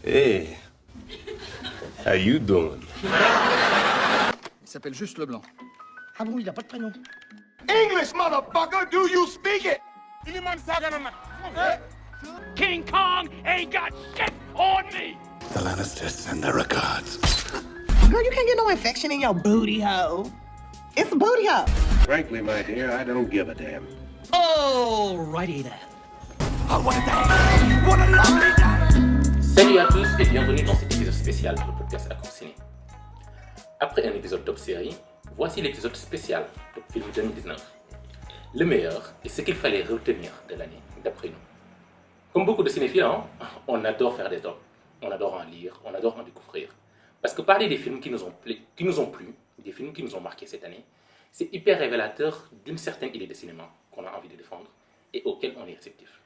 Hey, how you doing? Il s'appelle juste Leblanc. Ah bon, il a pas de prénom. English, motherfucker, do you speak it? King Kong ain't got shit on me! The Lannisters send their regards. Girl, you can't get no infection in your booty hole. It's a booty hole. Frankly, my dear, I don't give a damn. Alrighty then. Salut à tous et bienvenue dans cet épisode spécial du podcast Accord Ciné. Après un épisode top série, voici l'épisode spécial Top Film 2019. Le meilleur et ce qu'il fallait retenir de l'année, d'après nous. Comme beaucoup de cinéphiles, on adore faire des tops, on adore en lire, on adore en découvrir. Parce que parler des films qui nous ont plu, des films qui nous ont marqués cette année, c'est hyper révélateur d'une certaine idée de cinéma qu'on a envie de défendre et auquel on est réceptif.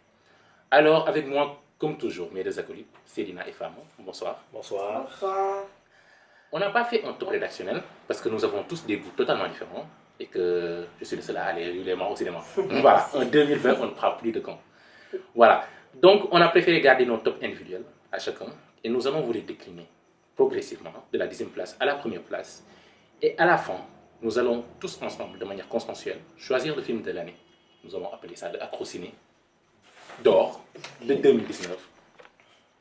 Alors, avec moi, comme toujours, mes deux acolytes, Célina et Famo. Bonsoir. Bonsoir. Bonsoir. On n'a pas fait un top rédactionnel parce que nous avons tous des goûts totalement différents et que je suis le seul à aller régulièrement au cinéma. Voilà, en 2020, on ne prend plus de camp. Voilà, donc on a préféré garder nos tops individuels à chacun et nous allons vous les décliner progressivement de la 10e place à la première place. Et à la fin, nous allons tous ensemble, de manière consensuelle, choisir le film de l'année. Nous allons appeler ça le Accord Ciné d'or de 2019.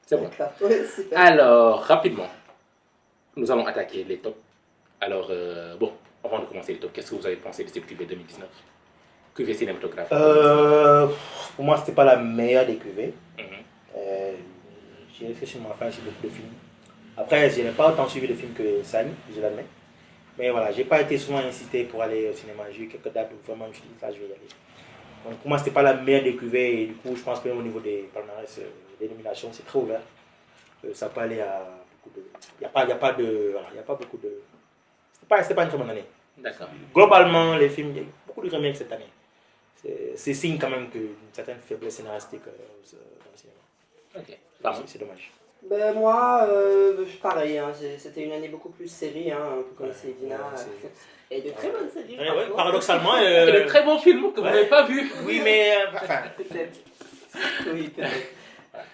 C'est bon. Oui, super. Alors, rapidement, nous allons attaquer les tops. Alors, bon, avant de commencer les tops, qu'est-ce que vous avez pensé de cette QV 2019? QV cinématographique. Pour moi, c'était pas la meilleure des QV. Mhm. J'ai effectivement fait sur beaucoup de films. Après, je n'ai pas autant suivi de films que Sani, je l'admets. Mais voilà, j'ai pas été souvent incité pour aller au cinéma. J'ai eu quelques dates où vraiment je me suis dit, là, je vais y aller. Donc pour moi, c'était pas la meilleure des QV. Et du coup, je pense que même au niveau des palmarès, des nominations, c'est très ouvert. Ça peut aller à beaucoup de... Il n'y a pas beaucoup de... C'était pas une très bonne année. D'accord. Globalement, les films, il y a eu beaucoup de remakes cette année. C'est signe quand même d'une certaine faiblesse scénaristique dans le cinéma. Ok. Pardon. C'est dommage. Ben moi, pareil, hein, c'était une année beaucoup plus série, hein, un peu comme Célina. Et de très bonnes séries. Ouais, paradoxalement. C'est de très bons films que vous n'avez pas vus. Oui, mais. Enfin. Peut-être. Oui, peut-être.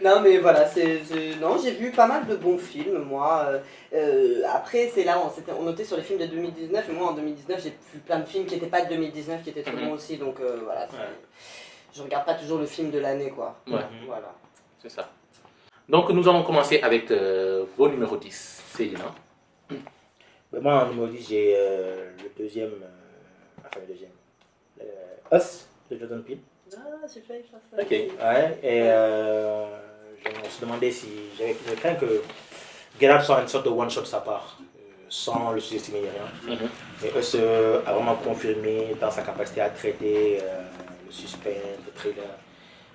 Non, mais voilà, non, j'ai vu pas mal de bons films, moi. Après, c'est là, on notait sur les films de 2019, et moi en 2019, j'ai vu plein de films qui n'étaient pas de 2019, qui étaient très bons aussi, donc voilà. Je regarde pas toujours le film de l'année, quoi. Ouais. Voilà. C'est ça. Donc, nous allons commencer avec vos numéros 10. Célina. Moi, en numéro 10, j'ai le deuxième. Us, de Jordan Peele. Ah, j'ai failli faire ça. Ok. Ouais, et je me suis demandé si j'avais craint que Get Out soit une sorte de one-shot de sa part, sans le sous-estimer ni rien. Mhm. Et Us a vraiment confirmé dans sa capacité à traiter le suspense, le thriller,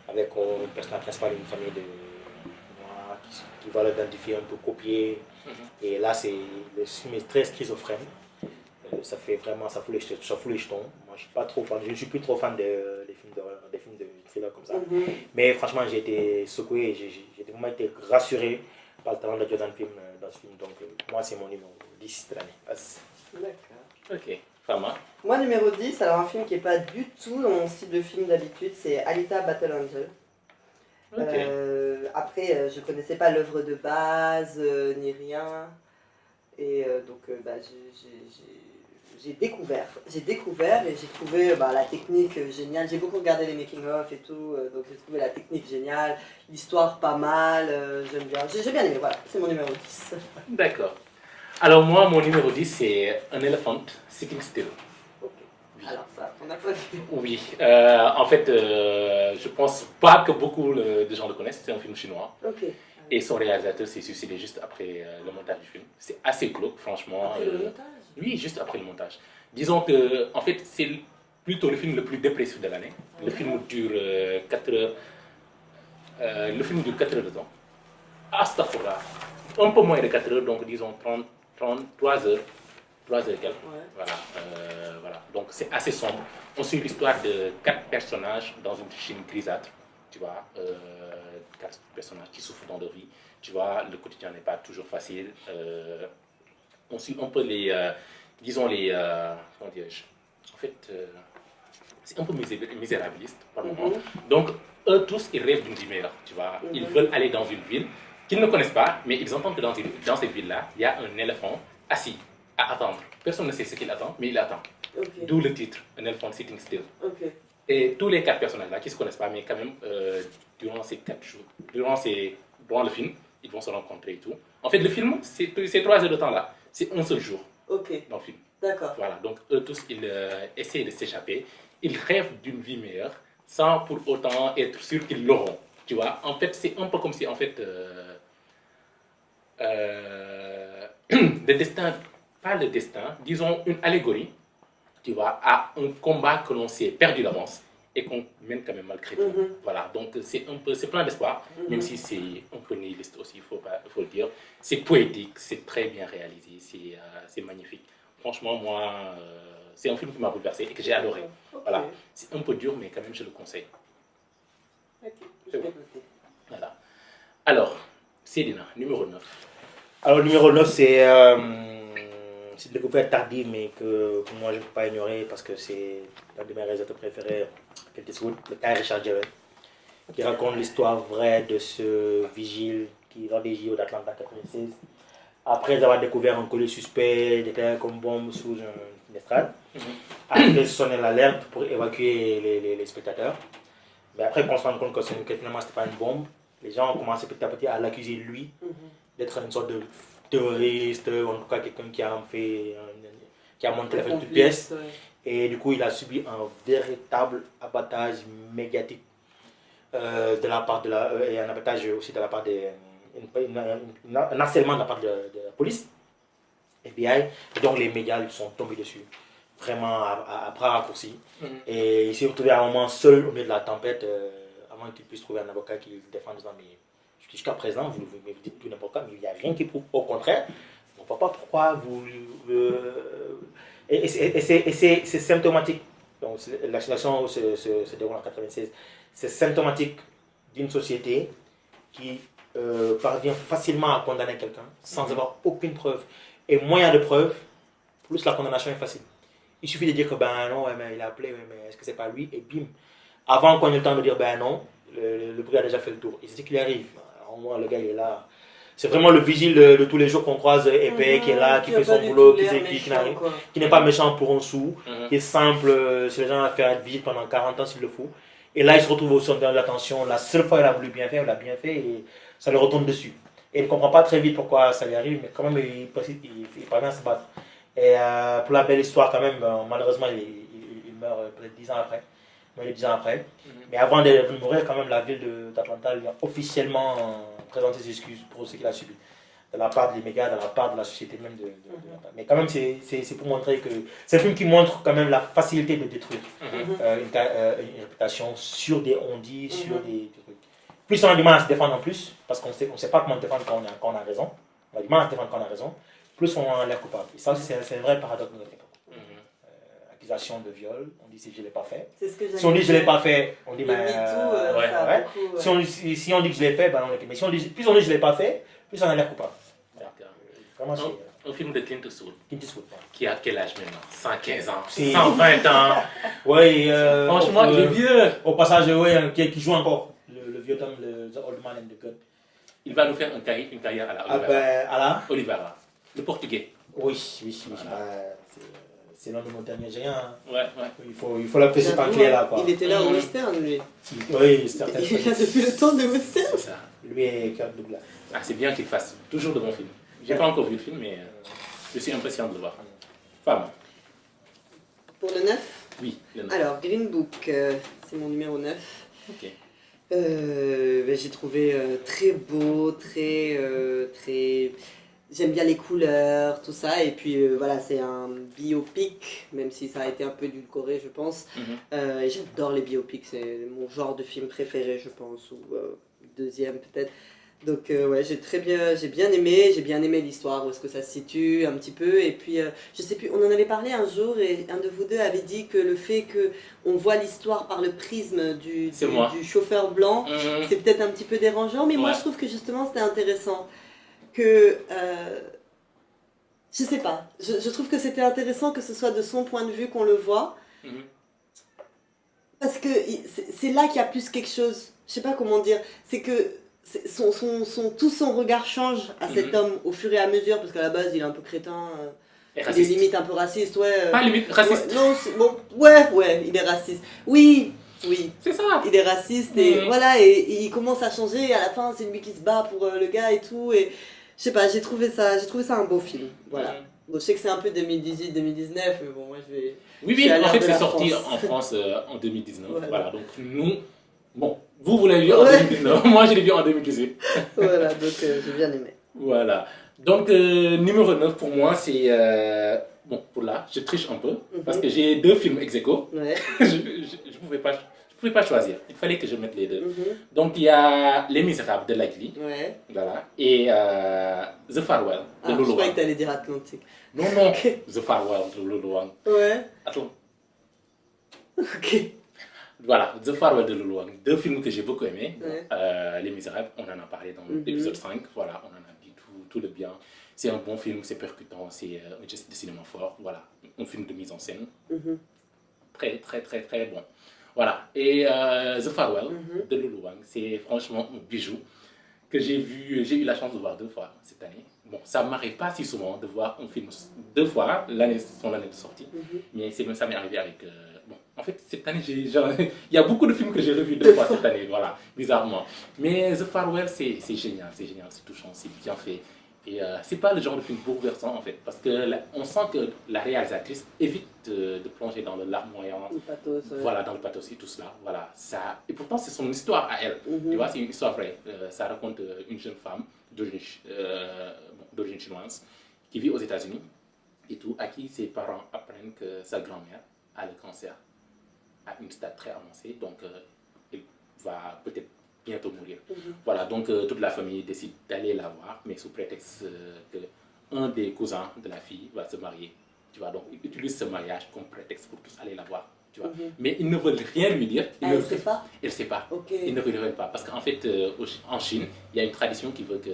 avec un personnage principal d'une famille de noirs qui va l'identifier un peu copier. Et là, le film est très schizophrène. Ça fait vraiment, ça fout les jetons. Moi, je ne suis plus trop fan des films de thriller comme ça. Mais franchement, j'ai été secoué et j'ai vraiment été rassuré par le talent de Jordan Peele dans ce film. Donc, moi, c'est mon numéro 10 de l'année. D'accord. Ok. Fama. Moi, numéro 10, alors un film qui n'est pas du tout dans mon style de film d'habitude, c'est Alita Battle Angel. Ok. Après, je connaissais pas l'œuvre de base, ni rien. Et donc, j'ai découvert et j'ai trouvé la technique géniale. J'ai beaucoup regardé les making-of et tout, donc j'ai trouvé la technique géniale, l'histoire pas mal, j'aime bien. J'ai bien aimé, voilà, c'est mon numéro 10. D'accord. Alors, moi, mon numéro 10, c'est Un Elephant Sitting Still. Ok, alors ça, on a pas vu. Oui. En fait, je pense pas que beaucoup de gens le connaissent. C'est un film chinois. Ok. Et son réalisateur s'est suicidé juste après le montage du film. C'est assez glauque, franchement. Après le montage? Oui, juste après le montage. Disons que, en fait, c'est plutôt le film le plus dépressif de l'année. Le film dure 4 heures. Le film dure 4 heures de temps. Astaghfirullah. Un peu moins de 4 heures, donc disons 3 heures. 3 heures et quelques. Ouais. Voilà. Donc c'est assez sombre. On suit l'histoire de 4 personnages dans une Chine grisâtre. Tu vois, 4 personnages qui souffrent dans leur vie. Tu vois, le quotidien n'est pas toujours facile. On suit un peu les, comment dirais-je, en fait, c'est un peu misérabiliste par moment. Donc, eux tous, ils rêvent d'une vie meilleure, tu vois. Ils veulent aller dans une ville qu'ils ne connaissent pas, mais ils entendent que dans cette ville-là, il y a un éléphant assis à attendre. Personne ne sait ce qu'il attend, mais il attend. Ok. D'où le titre, An Elephant Sitting Still. Ok. Et tous les 4 personnages-là qui ne se connaissent pas, mais quand même, durant ces 4 jours, durant le film, ils vont se rencontrer et tout. En fait, le film, ces 3 heures de temps-là, c'est un seul jour Ok. dans le film. D'accord. Voilà, donc eux tous, ils essayent de s'échapper. Ils rêvent d'une vie meilleure, sans pour autant être sûrs qu'ils l'auront. Tu vois, en fait, c'est un peu comme si, en fait, le destin, pas le destin, disons une allégorie, tu vois, à un combat que l'on s'est perdu d'avance et qu'on mène quand même malgré tout. Voilà, donc c'est plein d'espoir, même si c'est un peu nihiliste aussi, il faut le dire. C'est poétique, c'est très bien réalisé, c'est magnifique. Franchement, moi, c'est un film qui m'a bouleversé et que j'ai adoré. Ok. Voilà, c'est un peu dur, mais quand même, je le conseille. Ok, je vais noter. Voilà. Alors, Cédina, numéro 9. Alors, numéro 9, c'est une découverte tardive, mais que moi je ne peux pas ignorer parce que c'est l'un de mes réalisateurs préférés, Clint Eastwood, le cas Richard Jewell, qui raconte l'histoire vraie de ce vigile qui, lors des JO d'Atlanta 96, après avoir découvert un colis suspect déclaré comme bombe sous une estrade, a fait sonner l'alerte pour évacuer les spectateurs. Mais après qu'on se rende compte que finalement ce n'était pas une bombe, les gens ont commencé petit à petit à l'accuser lui d'être une sorte de terroriste, en tout cas quelqu'un qui a monté la fête de pièce. Et du coup, il a subi un véritable abattage médiatique de la part et un abattage aussi de la part un harcèlement de la part de la police, FBI. Et donc les médias lui sont tombés dessus, vraiment à bras raccourcis. Et il s'est retrouvé à un moment seul au milieu de la tempête, avant qu'il puisse trouver un avocat qui le défende en disant mais jusqu'à présent, vous dites tout n'importe quoi, mais il n'y a rien qui prouve. Au contraire, on ne voit pas pourquoi vous... Et c'est symptomatique. Donc, la situation se déroule en 1996. C'est symptomatique d'une société qui parvient facilement à condamner quelqu'un sans avoir aucune preuve. Et moins il y a de preuves, plus la condamnation est facile. Il suffit de dire que ben non, ouais, mais il a appelé, ouais, mais est-ce que c'est pas lui? Et bim. Avant qu'on ait le temps de dire ben non, le bruit a déjà fait le tour. Et c'est ce qui lui arrive. Au moins, le gars, il est là. C'est vraiment le vigile de tous les jours qu'on croise, épais, qui est là, qui fait son boulot, qui n'est pas méchant pour un sou, qui est simple, c'est les gens à faire vigile pendant 40 ans s'il le faut. Et là, il se retrouve au centre de l'attention. La seule fois où il a voulu bien faire, il a bien fait et ça lui retombe dessus. Et il ne comprend pas très vite pourquoi ça lui arrive, mais quand même, il parvient à se battre. Et pour la belle histoire, quand même, malheureusement, il meurt peut-être 10 ans après. Mais avant de mourir, quand même, la ville d'Atlanta lui a officiellement présenté ses excuses pour ce qu'il a subi. De la part des médias, de la part de la société même. Mais quand même, c'est pour montrer que... C'est un film qui montre quand même la facilité de détruire une réputation sur des on-dit, sur des trucs. Plus on a du mal à se défendre en plus, parce qu'on ne sait pas comment se défendre quand on a raison. On a du mal à se défendre quand on a raison. Plus on a l'air coupable. Et ça, c'est un vrai paradoxe de notre époque. Accusation de viol, on dit si je ne l'ai pas fait. Si on dit je ne l'ai pas fait, on dit ben. Si on dit que je l'ai fait, ben on est. Mais si on dit, plus on dit je ne l'ai pas fait, plus on a l'air coupable. Vraiment, un film de Clint Eastwood. Clint Eastwood. Qui a quel âge maintenant? 115 ans, 120 ans. Oui, franchement, il est vieux. Au passage, oui, qui joue encore. Le vieux homme, The Old Man and the Gun. Il va nous faire une carrière à la Oliveira. Oliveira, le portugais. Oui. C'est l'un de nos derniers géants. Ouais. Il faut l'apprécier par clé là. Quoi. Il était là au western, lui. Oui, certainement. Il est là depuis le temps de western. C'est ça. Lui et Kirk Douglas. Ah, c'est bien qu'il fasse toujours de bons films. J'ai pas encore vu le film, mais je suis impatient de le voir. Femme. Pour le 9 Oui, le 9. Alors, Green Book, c'est mon numéro 9. Ok. J'ai trouvé très beau, très... J'aime bien les couleurs, tout ça, et puis voilà, c'est un biopic, même si ça a été un peu édulcoré, je pense. J'adore les biopics, c'est mon genre de film préféré, je pense, ou deuxième peut-être. Donc ouais, j'ai bien aimé l'histoire, où est-ce que ça se situe un petit peu, et puis je sais plus, on en avait parlé un jour, et un de vous deux avait dit que le fait qu'on voit l'histoire par le prisme du chauffeur blanc, c'est peut-être un petit peu dérangeant, mais moi je trouve que justement c'était intéressant. Que je sais pas, je trouve que c'était intéressant que ce soit de son point de vue qu'on le voit, parce que c'est là qu'il y a plus quelque chose, je sais pas comment dire, c'est que tout son regard change à cet homme au fur et à mesure, parce qu'à la base, il est un peu crétin. Il est limite un peu raciste, ouais. Pas limite raciste. Ouais, non, bon, ouais, il est raciste. Oui. C'est ça. Il est raciste et voilà, et il commence à changer. Et à la fin, c'est lui qui se bat pour le gars et tout. Et je sais pas, j'ai trouvé ça un beau film. Voilà. Bon, je sais que c'est un peu 2018-2019, mais bon, moi je vais. Oui, en fait, c'est sorti en France en 2019. Voilà, donc nous. Bon, vous l'avez vu en 2019. Moi, je l'ai vu en 2018. Voilà, donc j'ai bien aimé. Voilà. Donc, numéro 9 pour moi, c'est. Bon, pour là, je triche un peu. Parce que j'ai 2 films ex aequo. Ouais. Je pouvais pas choisir. Il fallait que je mette les 2. Donc, il y a Les Misérables de Lightly. Ouais. Voilà. Et The Farewell de Lulu Je croyais Wang. que t'allais dire Atlantique. Non. The Farewell de Lulu Wang. Ouais. Attends. Ok. Voilà, The Farewell de Lulu Wang. 2 films que j'ai beaucoup aimés. Ouais. Les Misérables, on en a parlé dans l'épisode 5. Voilà, on en a dit tout le bien. C'est un bon film, c'est percutant, c'est un geste de cinéma fort. Voilà, un film de mise en scène. Très, très, très, très bon. Voilà, et The Farewell de Lulu Wang, c'est franchement un bijou que j'ai eu la chance de voir 2 fois cette année. Bon, ça ne m'arrive pas si souvent de voir un film 2 fois, son année de sortie, mais ça m'est arrivé avec... bon, en fait, cette année, il y a beaucoup de films que j'ai revus 2 fois cette année, voilà, bizarrement. Mais The Farewell, c'est génial, c'est touchant, c'est bien fait. Et c'est pas le genre de film bouleversant en fait, parce que on sent que la réalisatrice évite de plonger dans le larmoyant, Le pathos, voilà, dans le pathos et tout cela, voilà, ça, et pourtant c'est son histoire à elle, tu vois, c'est une histoire vraie, ça raconte une jeune femme d'origine chinoise qui vit aux États-Unis et tout, à qui ses parents apprennent que sa grand-mère a le cancer à une stade très avancée, donc il va peut-être bientôt mourir. Voilà, donc toute la famille décide d'aller la voir, mais sous prétexte que un des cousins de la fille va se marier. Tu vois, donc ils utilisent ce mariage comme prétexte pour tous aller la voir. Tu vois. Mais ils ne veulent rien lui dire. Elle ne sait pas. Elle ne sait pas. Okay. Ils ne lui révèlent pas. Parce qu'en fait, en Chine, il y a une tradition qui veut que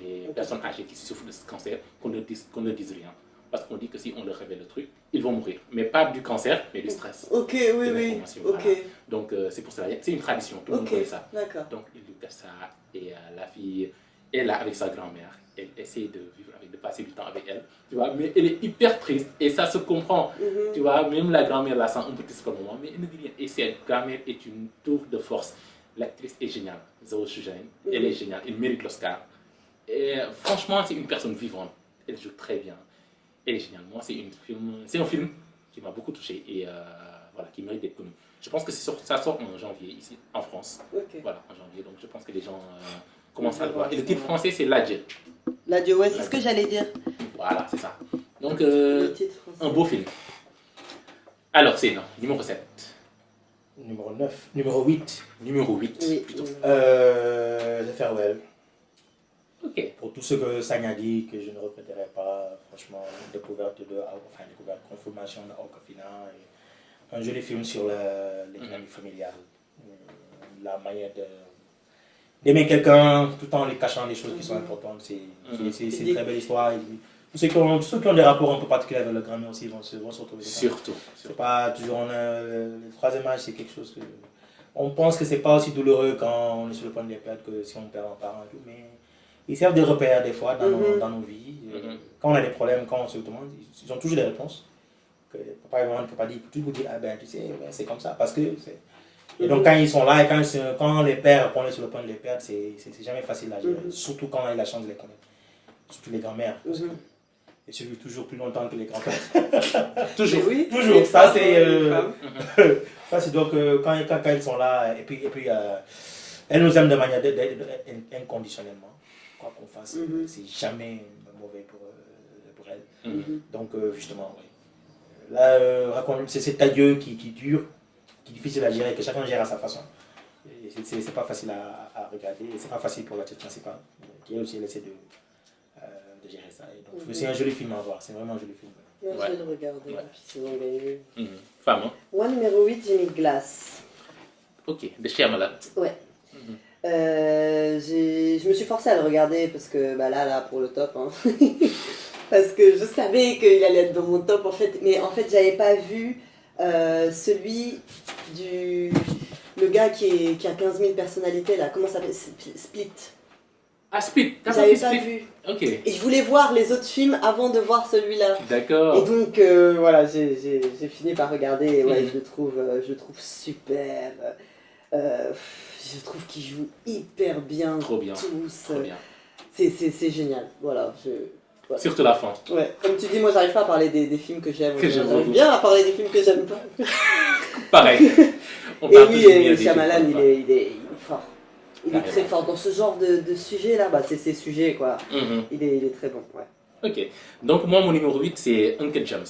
les personnes âgées qui souffrent de ce cancer, qu'on ne dise rien. Parce qu'on dit que si on leur révèle le truc, ils vont mourir. Mais pas du cancer, mais du stress. Ok, oui. Voilà. Donc c'est pour ça, c'est une tradition, tout le monde connaît ça. D'accord. Donc il lui cache ça, et la fille est là avec sa grand-mère. Elle essaie de vivre de passer du temps avec elle, tu vois, mais elle est hyper triste, et ça se comprend, tu vois, même la grand-mère la sent un peu triste pour le moment, mais elle ne dit rien. Et cette grand-mère est une tour de force. L'actrice est géniale, Zhao Shuzhen, elle est géniale, elle mérite l'Oscar. Et franchement, c'est une personne vivante, elle joue très bien. Elle est géniale. Moi, c'est un film qui m'a beaucoup touché et voilà, qui mérite d'être connu. Je pense que ça sort en janvier ici, en France. Voilà, en janvier. Donc je pense que les gens commencent à le voir. Et le titre français, c'est L'Adieu. L'Adieu, ouais, c'est ce que j'allais dire. Voilà, c'est ça. Donc, un beau film. Alors, c'est numéro 7. Numéro 9. Numéro 8. Numéro 8, oui, plutôt. The Farewell. Ok. Pour tout ce que Sanya dit, que je ne regretterai pas, franchement, confirmation de Okafina, un joli film sur l'économie familiale, la manière d'aimer quelqu'un tout en lui cachant les choses qui sont importantes, c'est une très belle histoire. Tous ceux qui ont des rapports un peu particuliers avec le grand-mère aussi vont se retrouver. Surtout. C'est pas toujours le troisième âge, c'est quelque chose que on pense que c'est pas aussi douloureux quand on est sur le point de les perdre que si on perd un parent et tout, mais ils servent de repères des fois dans nos vies. Quand on a des problèmes, quand on se demande, ils ont toujours des réponses. Que papa et maman ne peuvent pas dire, tu peux dire, ah ben tu sais, c'est comme ça. Parce que et donc quand ils sont là, et quand les pères, on est sur le point de les perdre, c'est jamais facile à gérer. Surtout quand on a eu la chance de les connaître. Surtout les grands-mères. Ils survivent toujours plus longtemps que les grands-pères. Toujours. Oui, toujours. Ça c'est donc quand ils sont là, et puis elles nous aiment de manière inconditionnellement. Quoi qu'on fasse, c'est jamais mauvais pour elle. Donc justement, oui. Là, c'est cet adieu qui dure, qui est difficile à gérer, que chacun gère à sa façon. C'est pas facile à regarder, et c'est pas facile pour l'actrice principale, qui elle aussi elle essaie de gérer ça. Et donc c'est un joli film à voir, c'est vraiment un joli film. Ouais, je vais le regarder, puis ils ont gagné. Femme, hein? Moi, numéro 8, j'ai mis Glace. Ok, de Shyamalan. Ouais. Je me suis forcée à le regarder parce que là pour le top hein. Parce que je savais qu'il allait être dans mon top en fait, mais en fait j'avais pas vu celui du Le gars qui a 15 000 personnalités, là, comment ça s'appelle? Split. Ah, Split, t'as J'avais vu pas Split? vu. Ok, Et je voulais voir les autres films avant de voir celui-là. Et d'accord. donc, voilà, j'ai fini par regarder. Et ouais, je le trouve super. Je trouve qu'ils jouent hyper bien. Trop bien, Tous. trop bien. C'est génial. Voilà. Voilà. Surtout la fin. Ouais, comme tu dis, moi j'arrive pas à parler des films que j'aime. Que j'aime J'arrive beaucoup. bien à parler des films que j'aime pas. Pareil. On Et parle oui, toujours bien et des Shyamalan, films, il est fort. Il est Carrément. très fort dans ce genre de sujet là. Bah, c'est ces sujets quoi. Mhm. Il est très bon. Ouais. Ok. Donc, moi, mon numéro 8, c'est Uncle James.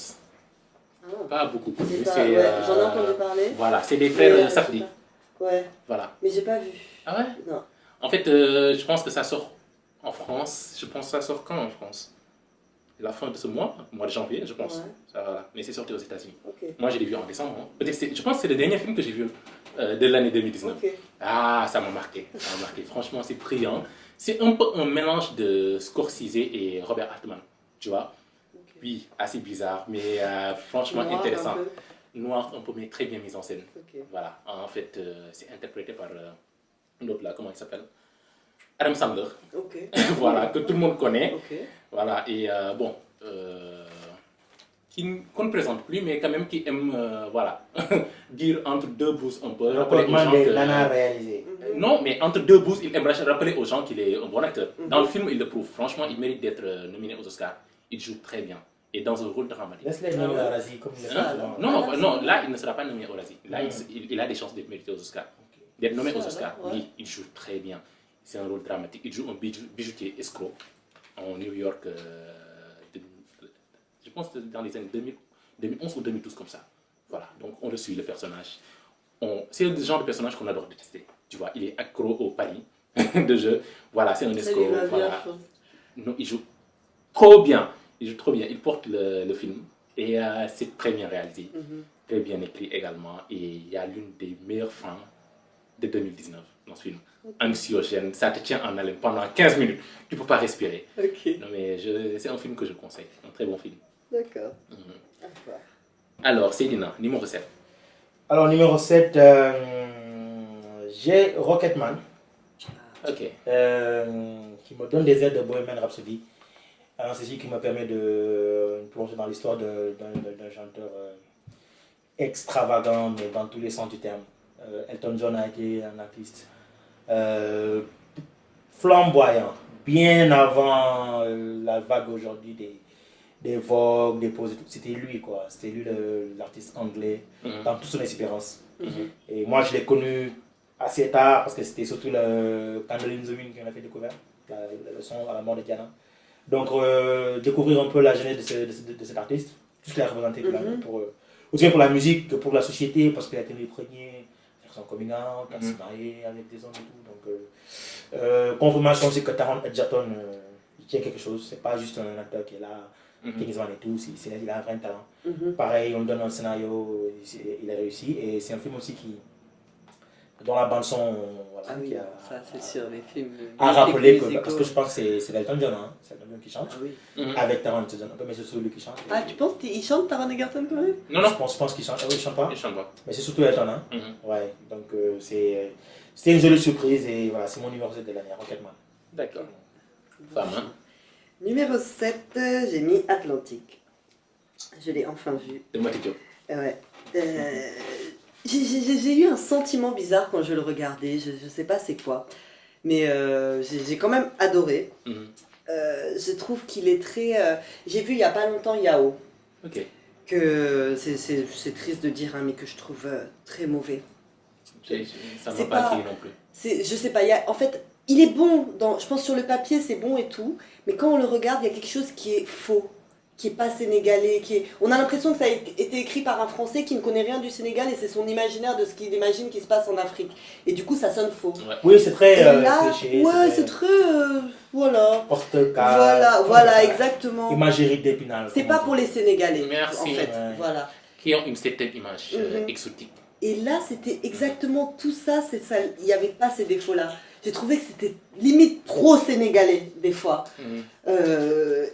Ah, Pas beaucoup connu. j'ai pas- c'est, ouais, j'en ai entendu parler. Voilà, c'est des Mais, frères Safdie. j'ai pas- Ouais, Voilà. mais j'ai pas vu. Ah ouais? Non. En fait, je pense que ça sort en France. Je pense que ça sort quand en France? La fin de ce mois de janvier, je pense. Ouais. Ça, voilà. Mais c'est sorti aux États-Unis. Ok. Moi, je l'ai vu en décembre. Hein. Peut-être je pense que c'est le dernier film que j'ai vu de l'année 2019. Ok. Ah, ça m'a marqué. Ça m'a marqué. Franchement, c'est brillant. C'est un peu un mélange de Scorsese et Robert Altman. Tu vois? Ok. Oui, assez bizarre, mais franchement Noir, intéressant. un peu. Noir, un peu, mais très bien mis en scène. Ok. Voilà. En fait, c'est interprété par l'autre là, comment il s'appelle? Adam Sandler. Ok. Voilà, que tout le monde connaît. Ok. Voilà, et bon, qu'on ne présente plus, mais quand même qui aime, voilà, dire entre deux bouses un peu, rappeler aux gens Rapportement des que... nanas réalisés. Non, mais entre deux bouses, il aime rappeler aux gens qu'il est un bon acteur. Mhm. Dans le film, il le prouve. Franchement, il mérite d'être nominé aux Oscars. Il joue très bien. Et dans un rôle dramatique. Laisse-les nommer à Razzie comme il le fait Hein? souvent. Non, là, il ne sera pas nommé au Razzie. Là, il a des chances d'être mérité aux Oscars. D'être nommé aux Ça, Oscars, ouais. oui, il joue très bien. C'est un rôle dramatique. Il joue un bijoutier escroc en New York, je pense que dans les années 2011 ou 2012, comme ça. Voilà, donc on le suit, le personnage. C'est le genre de personnage qu'on adore détester. Tu vois, il est accro au pari de jeu. Voilà, c'est un Ça lui escroc. va bien, Voilà. je pense. Non, il joue trop bien. Il joue trop bien. Il porte le film. Et c'est très bien réalisé. Mhm. Très bien écrit également. Et il y a l'une des meilleures fins de 2019 dans ce film. Anxiogène, ça te tient en haleine pendant 15 minutes. Tu ne peux pas respirer. Ok. Non, mais c'est un film que je conseille. Un très bon film. D'accord. Mhm. À voir. Alors, Céline, numéro 7. Alors, numéro 7, j'ai Rocketman, Ok. qui me donne des ailes de Bohemian Rhapsody. Alors, c'est ce qui me permet de plonger dans l'histoire d'un chanteur extravagant, mais dans tous les sens du terme. Elton John a été un artiste flamboyant, bien avant la vague aujourd'hui des Vogue, des poses et tout. C'était lui, quoi. C'était lui l'artiste anglais Mhm. dans toute son expérience. Mhm. Et moi, je l'ai connu assez tard parce que c'était surtout le Candle in the Wind qui m'a fait découvrir, le son à la mort de Diana. Donc, découvrir un peu la genèse de cet artiste, tout ce qu'il a représenté aussi bien pour la musique que pour la société, parce qu'il a été le premier à faire son coming out, à se marier avec des hommes et tout. Donc, confirmation, c'est que Taron Egerton, il tient quelque chose. C'est pas juste un acteur qui est là, Kingsman et tout, il a un vrai talent. Mhm. Pareil, on lui donne un scénario, il a réussi. Et c'est un film aussi dont la bande-son, voilà, Ah oui, qui a, ça c'est sûr, les films. a rappelé que, musicaux. parce que je pense que c'est Elton John, hein, c'est Elton John qui chante, Ah oui. Mhm. avec Taron Egerton, un peu, mais c'est surtout lui qui chante. Ah, tu penses qu'il chante Taron Egerton quand même? Non, Je non, pense qu'il chante, oui, il chante pas, il chante pas. mais c'est surtout Elton, hein. Mhm. Ouais, donc c'était une jolie surprise et voilà, c'est mon numéro 7 de l'année, Rocketman. D'accord. Femme, hein? Numéro 7, j'ai mis Atlantique. Je l'ai enfin vu. De Mati Diop. Ouais. J'ai eu un sentiment bizarre quand je le regardais, je sais pas c'est quoi, mais j'ai quand même adoré. Mhm. Je trouve qu'il est très... J'ai vu il y a pas longtemps Yao, Ok. que c'est triste de dire, hein, mais que je trouve très mauvais. Ça m'a C'est pas pas- attiré non plus. Je sais pas, en fait, il est bon, je pense sur le papier c'est bon et tout, mais quand on le regarde, il y a quelque chose qui est faux, qui est pas sénégalais, on a l'impression que ça a été écrit par un Français qui ne connaît rien du Sénégal et c'est son imaginaire de ce qu'il imagine qui se passe en Afrique. Et du coup, ça sonne faux. Ouais. Oui, c'est très Et là, cliché, ouais, c'est très... voilà. Post-card, Voilà, exactement. imagerie d'Épinal. C'est pas pour les Sénégalais, Merci. en fait. Ouais. Voilà. Qui ont une certaine image Mhm. exotique. Et là, c'était exactement tout ça, il n'y avait pas ces défauts-là. J'ai trouvé que c'était limite trop sénégalais, des fois. Mhm.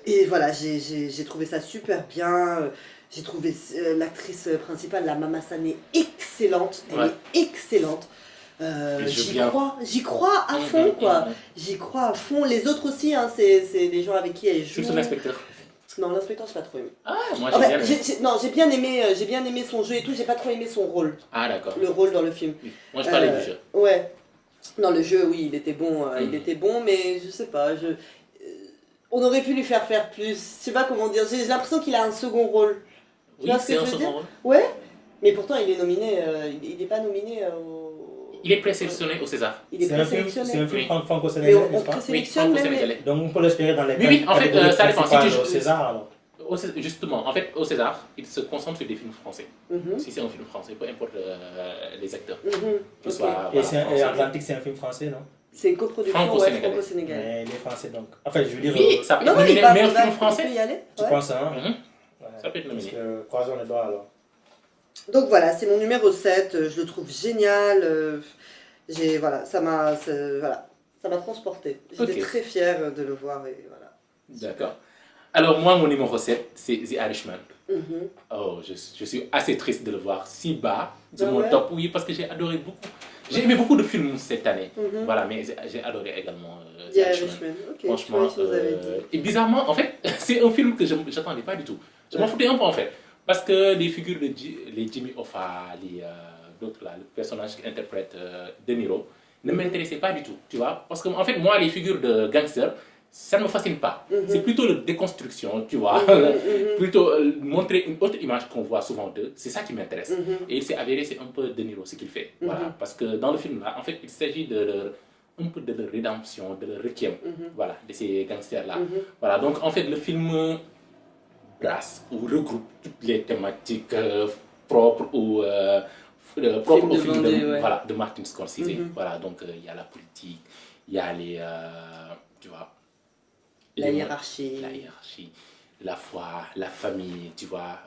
Et voilà, j'ai trouvé ça super bien. J'ai trouvé l'actrice principale, la Mama Sané, excellente. Elle Ouais. est excellente. J'y crois à fond, quoi. J'y crois à fond. Les autres aussi, hein, c'est des gens avec qui elle joue. Juste l'inspecteur. Non, l'inspecteur, j'ai pas trop aimé. Ah, moi j'ai bien aimé. Non, j'ai bien aimé son jeu et tout, j'ai pas trop aimé son rôle. Ah, d'accord. Le rôle dans le film. Oui. Moi je parlais du jeu. Ouais. Non, le jeu, oui, il était bon, mais je sais pas, on aurait pu lui faire plus. Je sais pas comment dire, j'ai l'impression qu'il a un second rôle. Oui, c'est un second rôle. Ouais, mais pourtant il est nominé, il est pas nominé au... Il est présélectionné au César. C'est un film franco-sénégalais, Mais on n'est-ce pas? présélectionne même les... Donc on peut l'espérer dans les Oui, en fait, ça dépend. Si tu au César, alors. Justement, en fait, au César, il se concentre sur des films français. Mhm. Si c'est un film français, peu importe les acteurs. Mhm. Soient, Et voilà, Atlantique, c'est un film français, non? C'est une coproduction franco-sénégalaise. Mais il est français, donc. Enfin, je veux dire... Oui, ça peut être Non, nominé meilleur film il français. peut y aller. Tu Ouais. penses, hein? Ça peut être nominé. Croisons les doigts, alors. Donc voilà, c'est mon numéro 7, je le trouve génial. Voilà, ça m'a transporté. J'étais Ok. très fière de le voir et voilà. D'accord. Alors moi, mon numéro 7, c'est The Irishman. Mhm. Oh, je suis assez triste de le voir si bas de Ah mon ouais? top. Oui, parce que j'ai adoré beaucoup. J'ai aimé beaucoup de films cette année. Mhm. Voilà, mais j'ai adoré également The Yeah, Irishman. Irishman. Ok, Franchement, tu nous avais dit. et bizarrement, en fait, c'est un film que je n'attendais pas du tout. Je m'en foutais un peu en fait. Parce que les figures de les Jimmy Hoffa, d'autres là, le personnage qui interprète De Niro, ne m'intéressaient pas du tout, tu vois. Parce que en fait, moi, les figures de gangsters, ça ne me fascine pas. C'est plutôt la déconstruction, tu vois. Plutôt montrer une autre image qu'on voit souvent d'eux, c'est ça qui m'intéresse. Et il s'est avéré, c'est un peu De Niro ce qu'il fait. Voilà. Parce que dans le film là, en fait, il s'agit un peu de leur rédemption, de leur requiem, voilà, de ces gangsters-là. Voilà, donc en fait, le film place ou regroupe toutes les thématiques propres au film de Martin Scorsese. Voilà, donc il y a la politique, il y a les, tu vois, La hiérarchie, la foi, la famille, tu vois,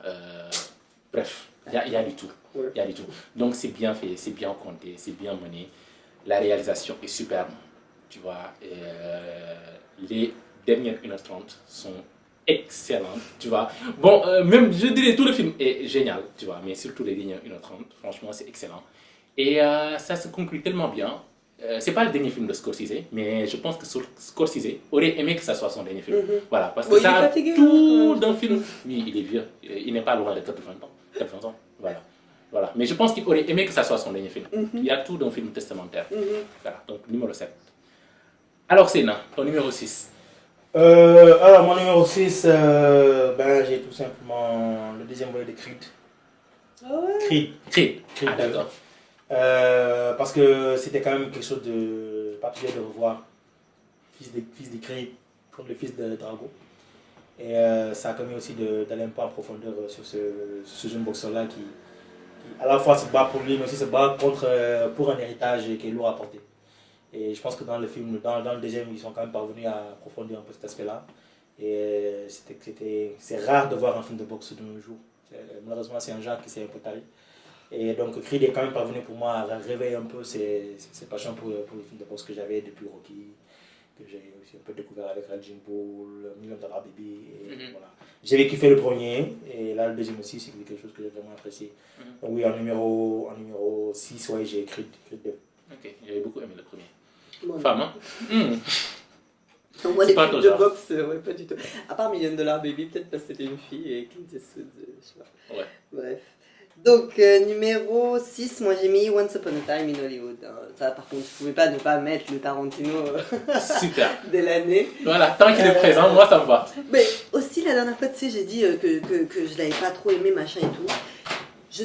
bref, il y a du tout. Il y a du tout. Donc c'est bien fait, c'est bien compté, c'est bien mené. La réalisation est superbe, tu vois. Les dernières 1h30 sont excellentes, tu vois. Bon, même je dirais tout le film est génial, tu vois, mais surtout les dernières 1h30, franchement c'est excellent. Et ça se conclut tellement bien. C'est pas le dernier film de Scorsese, mais je pense que Scorsese aurait aimé que ça soit son dernier film. Voilà, parce que ça a tout d'un film. Oui, il est vieux, il n'est pas loin de 80 ans. 80 ans, voilà. Voilà. Mais je pense qu'il aurait aimé que ça soit son dernier film. Il y a tout d'un film testamentaire. Voilà, donc numéro 7. Alors Sénat, ton numéro 6. Alors mon numéro 6, j'ai tout simplement le deuxième volet de Creed. Ah ouais. Creed. Ah d'accord. Parce que c'était quand même quelque chose de particulier de revoir fils de Creed comme le fils de Drago. Et ça a permis aussi d'aller un peu en profondeur sur ce jeune boxeur-là qui à la fois se bat pour lui, mais aussi se bat pour un héritage qui est lourd à porter. Et je pense que dans le film, dans le deuxième, ils sont quand même parvenus à approfondir un peu cet aspect-là. Et c'est rare de voir un film de boxe de nos jours. Malheureusement, c'est un genre qui s'est un peu tari. Et donc, Creed est quand même parvenu pour moi à réveiller un peu ces passions pour les films de boxe que j'avais depuis Rocky, que j'ai aussi un peu découvert avec Raging Bull, $1 Million Baby. Voilà. J'avais kiffé le premier, et là, le deuxième aussi, c'est quelque chose que j'ai vraiment apprécié. Donc, oui, en numéro 6, ouais, j'ai Creed 2. Ok, j'avais beaucoup aimé le premier. Bon, Femme, hein moi, les pas films ton de genre. boxe, ouais, pas du tout. À part $1 Million Baby, peut-être parce que c'était une fille et Clint Eastwood, je sais pas. Ouais. Bref. Donc, numéro 6, moi j'ai mis Once Upon a Time in Hollywood. Ça, par contre, je pouvais pas ne pas mettre le Tarantino Super. de l'année. Voilà, tant qu'il est présent, moi ça me va. Mais aussi, la dernière fois, tu sais, j'ai dit que je l'avais pas trop aimé, machin et tout. Je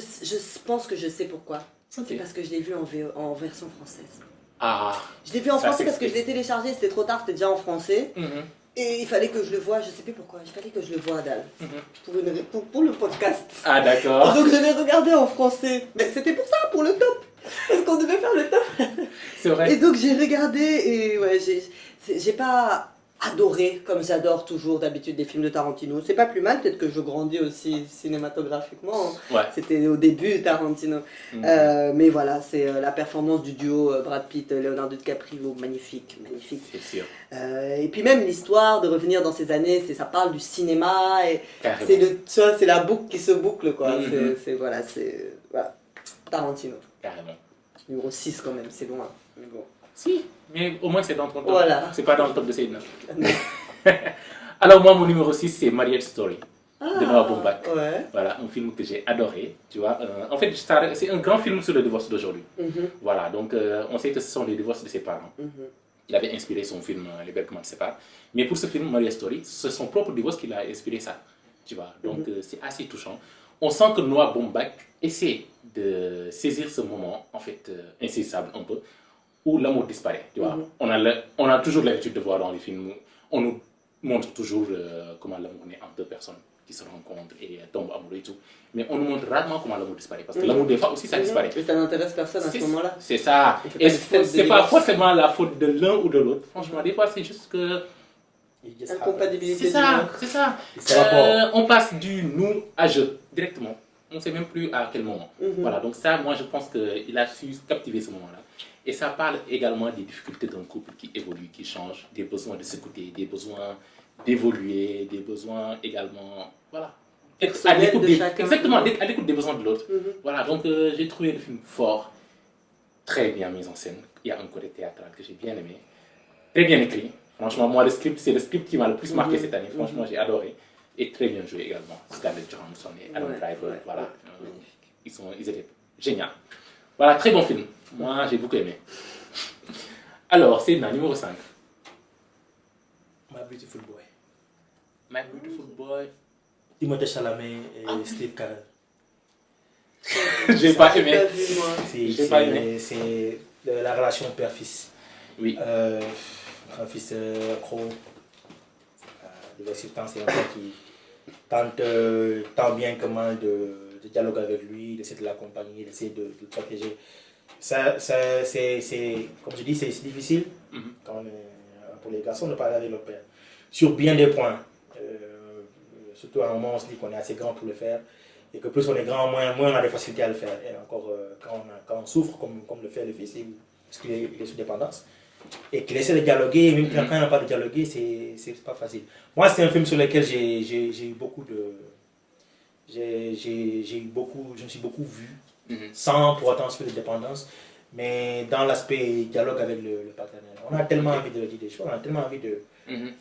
pense que je sais pourquoi. Ok. C'est parce que je l'ai vu en version française. Ah. Je l'ai vu en Ça, français c'est parce que je l'ai téléchargé, c'était trop tard, c'était déjà en français. Mhm. Et il fallait que je le voie, je sais plus pourquoi, il fallait que je le voie, Dal, pour le podcast. Ah d'accord. Donc je l'ai regardé en français. Mais c'était pour ça, pour le top. Parce qu'on devait faire le top. C'est vrai. Et donc j'ai regardé et ouais, j'ai pas adoré comme j'adore toujours d'habitude des films de Tarantino. C'est pas plus mal, peut-être que je grandis aussi cinématographiquement. Ouais. C'était au début Tarantino. Mais voilà, c'est la performance du duo Brad Pitt, Leonardo DiCaprio, magnifique, magnifique. C'est sûr. Et puis même l'histoire de revenir dans ces années, ça parle du cinéma et Carrément. tu vois, c'est la boucle qui se boucle quoi. Mhm. Voilà, Tarantino. Carrément. Numéro 6 quand même, c'est loin. Mais bon. Si, mais au moins c'est dans ton top. Voilà. C'est pas dans le top de Seydina. Alors moi, mon numéro 6, c'est Marriage Story de Noah Baumbach. Ouais. Voilà, un film que j'ai adoré, tu vois. En fait, c'est un grand film sur le divorce d'aujourd'hui. Voilà, donc on sait que ce sont les divorces de ses parents. Il avait inspiré son film Les Bergman se séparent. Mais pour ce film, Marriage Story, c'est son propre divorce qui l'a inspiré ça. Tu vois, donc c'est assez touchant. On sent que Noah Baumbach essaie de saisir ce moment, en fait, insaisissable un peu, où l'amour disparaît. Tu vois. On a toujours l'habitude de voir dans les films, on nous montre toujours comment l'amour naît entre deux personnes qui se rencontrent et tombent amoureux et tout. Mais on nous montre rarement comment l'amour disparaît. Parce que l'amour, des fois aussi, ça disparaît. Et ça n'intéresse personne à ce moment-là. C'est ça. Et c'est pas forcément la faute de l'un ou de l'autre. Franchement, des fois, c'est juste que. Incompatibilité. C'est ça, c'est ça. On passe du nous à je directement. On ne sait même plus à quel moment. Voilà, donc ça, moi, je pense qu'il a su captiver ce moment-là. Et ça parle également des difficultés d'un couple qui évolue, qui change, des besoins de s'écouter, des besoins d'évoluer, des besoins également, voilà. Être à l'écoute exactement, d'être à l'écoute des besoins de l'autre. Voilà, donc j'ai trouvé le film fort, très bien mis en scène. Il y a un côté théâtral que j'ai bien aimé, très bien écrit. Franchement, moi, c'est le script qui m'a le plus marqué cette année. Franchement, j'ai adoré. Et très bien joué également. Scarlett Johansson et Adam Driver, voilà. Ils étaient géniaux. Voilà, très bon film. Moi, j'ai beaucoup aimé. Alors, c'est le numéro 5. My Beautiful Boy. My Beautiful Boy. Timothée Chalamet et Steve Carell. J'ai pas aimé. C'est la relation père-fils. Oui. Un fils accro. C'est un père qui tente tant bien que mal de dialoguer avec lui, d'essayer de l'accompagner, d'essayer de le protéger. Ça, c'est, comme je dis, c'est difficile pour les garçons de parler avec leur père. Sur bien des points. Surtout à un moment où on se dit qu'on est assez grand pour le faire. Et que plus on est grand, moins on a des facilités à le faire. Et encore, quand on souffre, comme le fait le fils, parce qu'il est sous dépendance, et qu'il essaie de dialoguer, même quand il n'a pas de dialoguer, c'est pas facile. Moi, c'est un film sur lequel j'ai eu beaucoup de... je me suis beaucoup vu, sans pour autant suivre de dépendance, mais dans l'aspect dialogue avec le partenaire. On a tellement envie de lui dire des choses, on a tellement envie de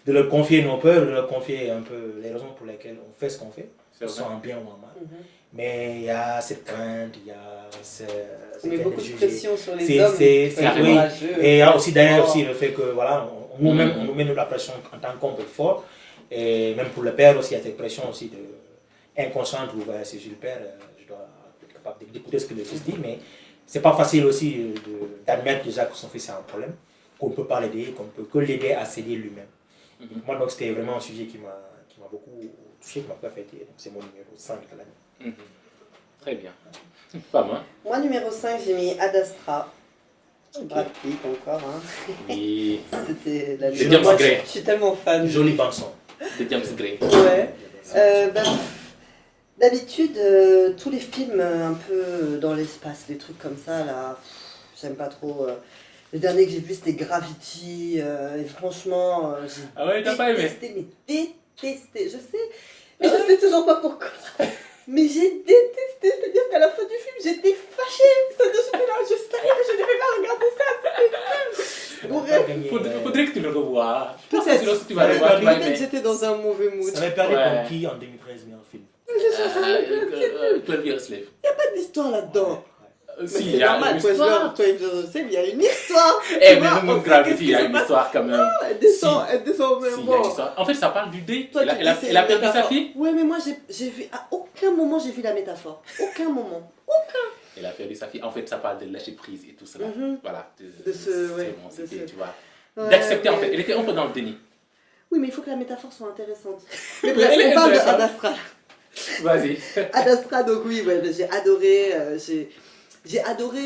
leur confier nos peurs, de leur confier un peu les raisons pour lesquelles on fait ce qu'on fait, que ce soit en bien ou en mal. Mais il y a cette crainte, il y a beaucoup de pression sur les hommes. Oui. Et il y a aussi d'ailleurs aussi le fait que voilà, on nous met la pression en tant qu'homme fort. Et même pour le père aussi, il y a cette pression aussi inconsciente où si je suis le père, je dois être capable d'écouter ce que le fils dit. Mais c'est pas facile aussi d'admettre déjà que son fils a un problème, qu'on ne peut pas l'aider, qu'on ne peut que l'aider à s'aider lui-même. Moi, donc, c'était vraiment un sujet qui m'a beaucoup touché, qui m'a pas affecté. Donc, c'est mon numéro 5 de l'année. Très bien. Pas mal. Moi, numéro 5, j'ai mis Ad Astra. Brad Pitt encore. Oui. C'était la de James Gray. Je suis tellement fan. Jolie bande-son. De James Gray. Ouais. D'habitude, tous les films un peu dans l'espace, des trucs comme ça, là, j'aime pas trop. Le dernier que j'ai vu, c'était Gravity. Et franchement, j'ai détesté, mais détesté. Je sais, mais je sais toujours pas pourquoi. Mais j'ai détesté, c'est-à-dire qu'à la fin du film, j'étais fâchée. C'est-à-dire que j'étais là, je savais que je devais pas regarder ça, c'était nul. Faudrait que tu le revoies. Peut-être tu vas le voir. Peut-être j'étais dans un mauvais mood. Ça avait perdu comme qui en 2013, mais en film. 12 Years Slave. Il n'y a pas d'histoire là-dedans. Si, il y a une histoire. Toi, il y a une histoire. Eh, mais même Gravity, il y a une histoire quand même. Elle descend, mais bon. En fait, ça parle du dé. Elle a perdu sa fille. Ouais, mais moi, j'ai vu, à aucun moment, j'ai vu la métaphore. Aucun moment. Aucun. Elle a perdu sa fille. En fait, ça parle de lâcher prise et tout cela. Voilà. Tu vois. D'accepter, en fait. Elle était un peu dans le déni. Oui, mais il faut que la métaphore soit intéressante. Mais bref, on parle de Ad Astra. Vas-y. Ad Astra, donc oui, ouais, j'ai adoré. J'ai adoré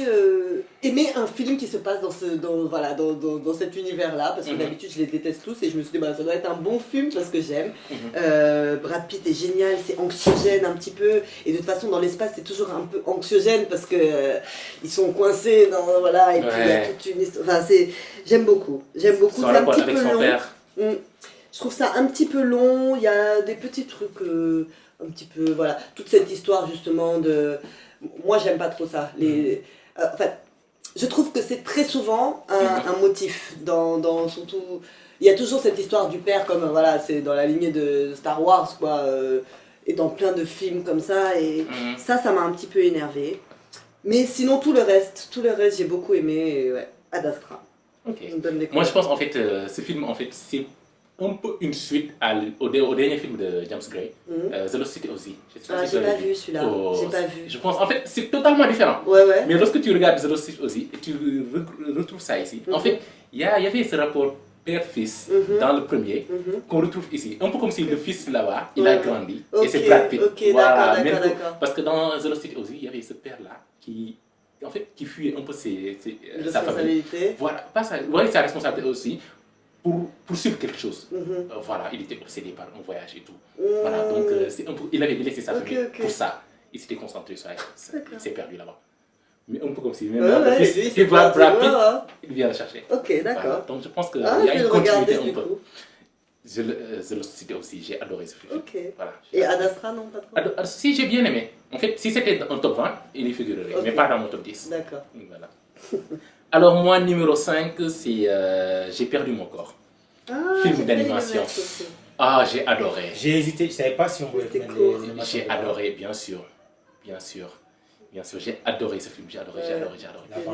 aimer un film qui se passe dans cet univers-là, parce que d'habitude je les déteste tous et je me suis dit ça doit être un bon film parce que j'aime. Brad Pitt est génial, c'est anxiogène un petit peu, et de toute façon dans l'espace c'est toujours un peu anxiogène parce que ils sont coincés et puis il y a toute une histoire. Enfin, j'aime beaucoup, c'est un petit peu long. Je trouve ça un petit peu long, il y a des petits trucs un petit peu, toute cette histoire justement de... Moi, j'aime pas trop ça. En fait, je trouve que c'est très souvent un motif surtout. Il y a toujours cette histoire du père, comme voilà, c'est dans la lignée de Star Wars, quoi, et dans plein de films comme ça, et ça m'a un petit peu énervé. Mais sinon, tout le reste, j'ai beaucoup aimé, et ouais, Ad Astra. Ok. Moi, je pense en fait, ce film, en fait, c'est un peu une suite au dernier film de James Gray, The Lost City aussi. J'ai pas vu celui-là, j'ai pas vu. Je pense, en fait, c'est totalement différent. Ouais. Mais lorsque tu regardes The Lost City aussi, et tu retrouves ça ici, en fait, il y avait ce rapport père-fils dans le premier, qu'on retrouve ici. Un peu comme si le fils là-bas, il a grandi, et c'est Brad Pitt. Voilà, d'accord. Parce que dans The Lost City aussi, il y avait ce père-là qui fuyait un peu sa famille. Voilà, pas ça, ouais, sa responsabilité aussi. Pour suivre quelque chose. Voilà, il était obsédé par un voyage et tout. Voilà, donc il avait laissé sa famille pour ça. Il s'était concentré sur ça. Il s'est perdu là-bas. Mais un peu comme si même le fils, il voit Brad Pitt, il vient le chercher. Ok, d'accord. Voilà, donc je pense qu'il y a une continuité un peu. The Lost City aussi, j'ai adoré ce film. Ok. Voilà, et Ad Astra, non, pas trop? Si, j'ai bien aimé. En fait, si c'était un top 20, il y figurerait, mais pas dans mon top 10. D'accord. Voilà. Alors moi, numéro 5, c'est J'ai perdu mon corps. Film d'animation. Ah, j'ai adoré. J'ai hésité, je ne savais pas si on voulait mettre les animations. J'ai adoré, bien sûr, j'ai adoré ce film, j'ai adoré.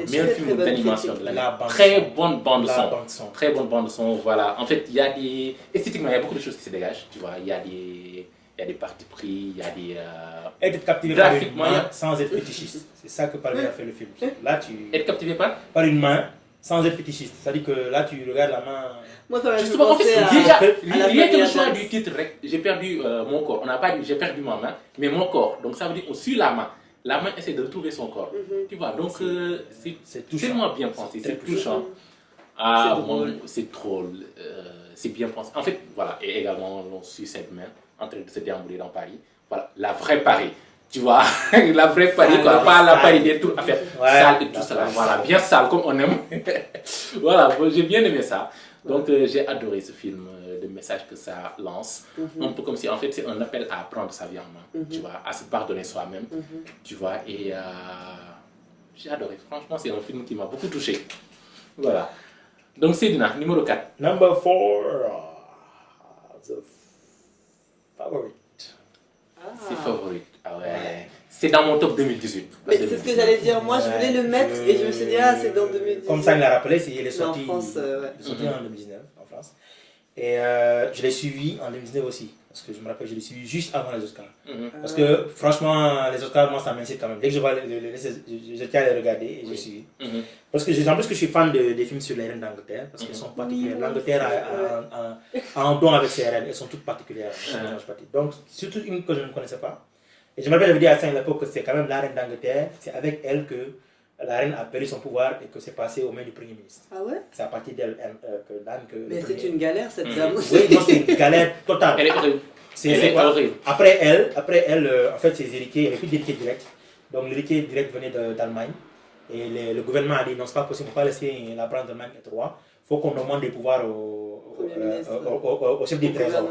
Meilleur film d'animation de l'année. Très bonne bande son. Très bonne bande son, voilà. En fait, il y a des... Esthétiquement, il y a beaucoup de choses qui se dégagent, tu vois. Il y a des partis pris, il y a des... Être captivé par une main sans être fétichiste. C'est ça que Palmer a fait le film. Là, Être captivé par une main sans être fétichiste. C'est-à-dire que là, tu regardes la main... Moi, ça m'a justement, en fait, déjà, il y a le choix du titre, j'ai perdu mon corps. On n'a pas dit j'ai perdu ma main, mais mon corps. Donc ça veut dire on suit la main. La main essaie de retrouver son corps. Tu vois, donc c'est tellement bien pensé, c'est touchant. Ah, c'est drôle, c'est bien pensé. En fait, voilà, et également, on suit cette main en train de se déambuler dans Paris. Voilà, la vraie Paris. Tu vois, la vraie Paris, quoi, pas la Paris des tours, affaires sales et tout ça. Voilà, bien sale comme on aime. Voilà, bon, j'ai bien aimé ça. Donc j'ai adoré ce film, le message que ça lance. Un peu comme si en fait c'est un appel à prendre sa vie en main, tu vois, à se pardonner soi-même, tu vois. Et j'ai adoré, franchement c'est un film qui m'a beaucoup touché. Voilà. Donc Seydina, numéro 4. Number 4, The Favorite. C'est Favorite, ah ouais. C'est dans mon top 2018. Mais c'est ce que j'allais dire, moi je voulais le mettre et je me suis dit, ah c'est dans 2018. Comme ça il l'a rappelé, il est sorti en France, en 2019 en France. Et je l'ai suivi en 2019 aussi. Parce que je me rappelle, je l'ai suivi juste avant les Oscars. Parce que franchement, les Oscars, moi ça m'incite quand même. Dès que je vois je tiens à les regarder et je suis. Parce que en plus que je suis fan des films sur les reines d'Angleterre. Parce qu'elles sont particulières. L'Angleterre a un don avec ses reines. Elles sont toutes particulières. Donc, surtout une que je ne connaissais pas. Et je me rappelle, j'avais dit à l'époque que c'est quand même la reine d'Angleterre, c'est avec elle que la reine a perdu son pouvoir et que c'est passé aux mains du Premier ministre. Ah ouais? C'est à partir d'elle que... Mais c'est une galère cette dame. Oui, non, c'est une galère totale. Elle est horrible. Après elle, en fait, ses héritiers, il n'y avait plus d'héritier direct. Donc l'héritier direct venait d'Allemagne. Et le gouvernement a dit non, c'est pas possible, on ne peut pas laisser la branche d'Allemagne être roi. Il faut qu'on demande des pouvoirs au chef du trésor.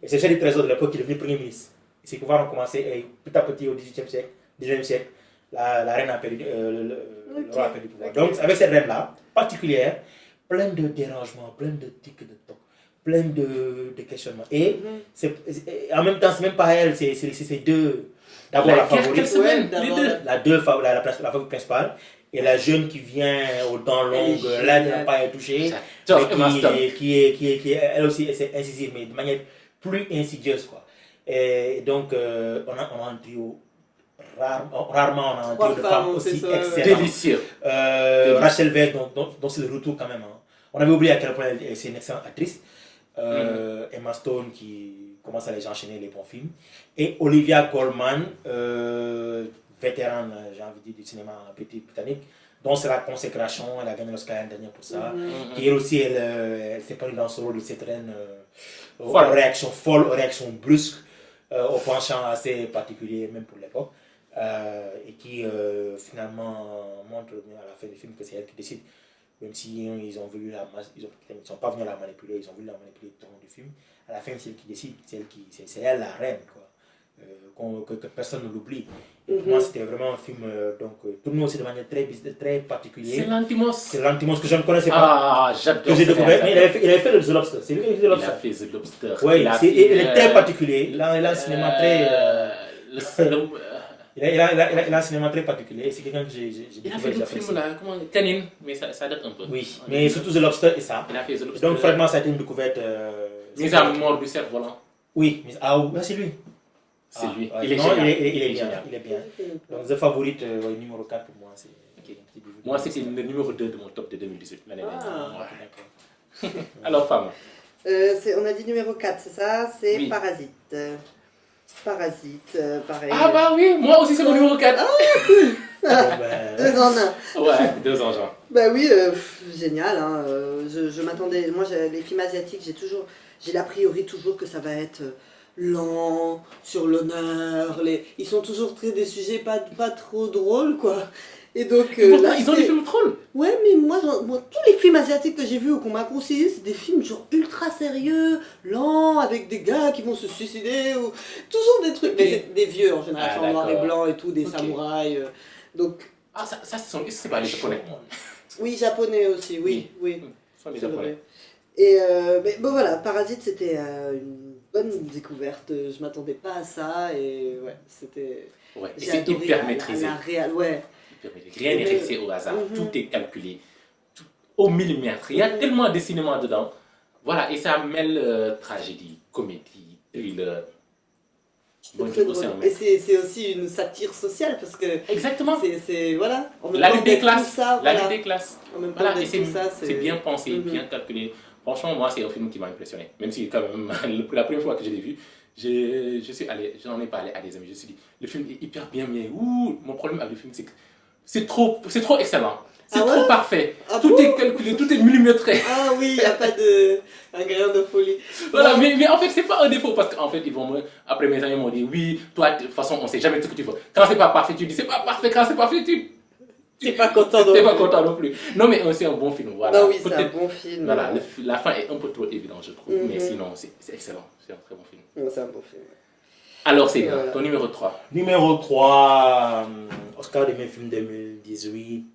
Et c'est le chef du trésor de l'époque qui est devenu Premier ministre. Ces pouvoirs ont commencé et petit à petit au XVIIIe siècle, 19e siècle, la reine a perdu, le roi a perdu le pouvoir. Donc avec cette reine-là, particulière, plein de dérangements, plein de tics de toc, plein de questionnements. Et en même temps, c'est même pas elle, c'est deux. D'abord la favorite, la favorite principale, et la jeune qui vient aux dents longues, là qui n'a pas été touchée, qui est elle aussi incisive, mais de manière plus insidieuse, quoi. Et donc, on a un trio, rarement on a un trio de femmes aussi excellent. Délicieux. Rachel Weisz, donc c'est le retour quand même. Hein. On avait oublié à quel point c'est une excellente actrice. Emma Stone qui commence à les enchaîner les bons films. Et Olivia Colman, vétérane, j'ai envie de dire, du cinéma britannique, dont c'est la consécration, elle a gagné l'Oscar l'année dernière pour ça. Et elle aussi, elle s'est perdue dans ce rôle de cette reine aux réactions folles, aux réactions brusques, au penchant assez particulier, même pour l'époque, et qui finalement montre à la fin du film que c'est elle qui décide, même si ils ont voulu ils sont pas venus la manipuler, ils ont voulu la manipuler tout au long du film. À la fin, c'est elle qui décide, c'est elle la reine, quoi. que personne ne l'oublie. Et pour moi, c'était vraiment un film tourné aussi de manière très particulière. C'est l'Antimos. C'est l'Antimos que je ne connaissais pas. Ah, j'adore. Que j'ai découvert. Mais il avait fait The Lobster. C'est lui qui a fait The Lobster. Il a fait The Lobster. Oui, il est très particulier. Il a un cinéma très. Il a un cinéma très particulier. C'est quelqu'un que j'ai Il a fait d'autres films là, comment Canine, mais ça date un peu. Oui, mais surtout The Lobster et ça. Il a fait The Lobster. Donc, vraiment, ça a été une découverte. Mise à mort du cerf-volant. Oui, c'est lui. C'est lui. Ouais. Il est Non, génial. il est bien. Il est bien. Donc, The Favorite, numéro 4 pour moi, c'est. Okay. Moi, c'était le numéro 2 de mon top de 2018, l'année dernière. D'accord. Alors, femme. On a dit numéro 4, c'est ça? C'est Oui. Parasite. Parasite, pareil. Ah bah oui, moi aussi c'est mon numéro 4. Bon, ben, 2 en 1. Ouais, 2 ans genre. Bah oui, génial. Hein. Je m'attendais. Moi, les films asiatiques, j'ai l'a priori toujours que ça va être lent, sur l'honneur. Ils sont toujours très des sujets pas trop drôles, quoi. Et donc, Pourtant, ils ont des films trolls. Ouais, mais moi, tous les films asiatiques que j'ai vus ou qu'on m'a conseillé, c'est des films genre ultra sérieux, lents, avec des gars qui vont se suicider, ou toujours des trucs. Mais c'est des vieux en général, Ah, en noir et d'accord. blanc et tout, des Ok. samouraïs. Donc, Ah, ça c'est pas les japonais. oui, japonais aussi, oui. Ce sont les C'est japonais. vrai. Et mais bon voilà, Parasite c'était une bonne découverte. Je m'attendais pas à ça et ouais, c'était. Ouais, et J'ai c'est adoré hyper la maîtrisé. ouais. Rien n'est laissé au hasard, tout est calculé, au millimètre. Il y a tellement de cinéma dedans. Voilà, et ça mêle tragédie, comédie, thriller. Bon, Très du coup, c'est drôle. un Et c'est aussi une satire sociale parce que Exactement. c'est voilà. En même La temps lutte des d'être classes. tout ça, La voilà. lutte des classes. En même temps Voilà, et d'être tout ça, c'est bien pensé, bien calculé. Franchement, moi, c'est un film qui m'a impressionné. Même si, quand même, la première fois que je l'ai vu, je n'en ai pas allé à des amis. Je me suis dit, le film est hyper bien, mais mon problème avec le film, c'est que c'est trop excellent. C'est Ah ouais? trop parfait. Ah Tout bon? est calculé, tout est millimétré. Ah oui, il n'y a pas un grain de folie. Voilà, Non. mais en fait, c'est pas un défaut parce qu'en fait, après mes amis m'ont dit, oui, toi, de toute façon, on sait jamais ce que tu veux. Quand c'est pas parfait, tu dis, c'est pas parfait. Quand c'est parfait, T'es pas content non t'es pas plus. content non plus. Non, mais c'est un bon film. Voilà. Non, oui, c'est un Peut-être- bon film. Voilà, la fin est un peu trop évidente, je trouve. Mais sinon, c'est excellent. C'est un très bon film. Non, c'est un bon film. Alors, c'est bien. Voilà. Ton numéro 3. Numéro 3, Oscar de mes films 2018,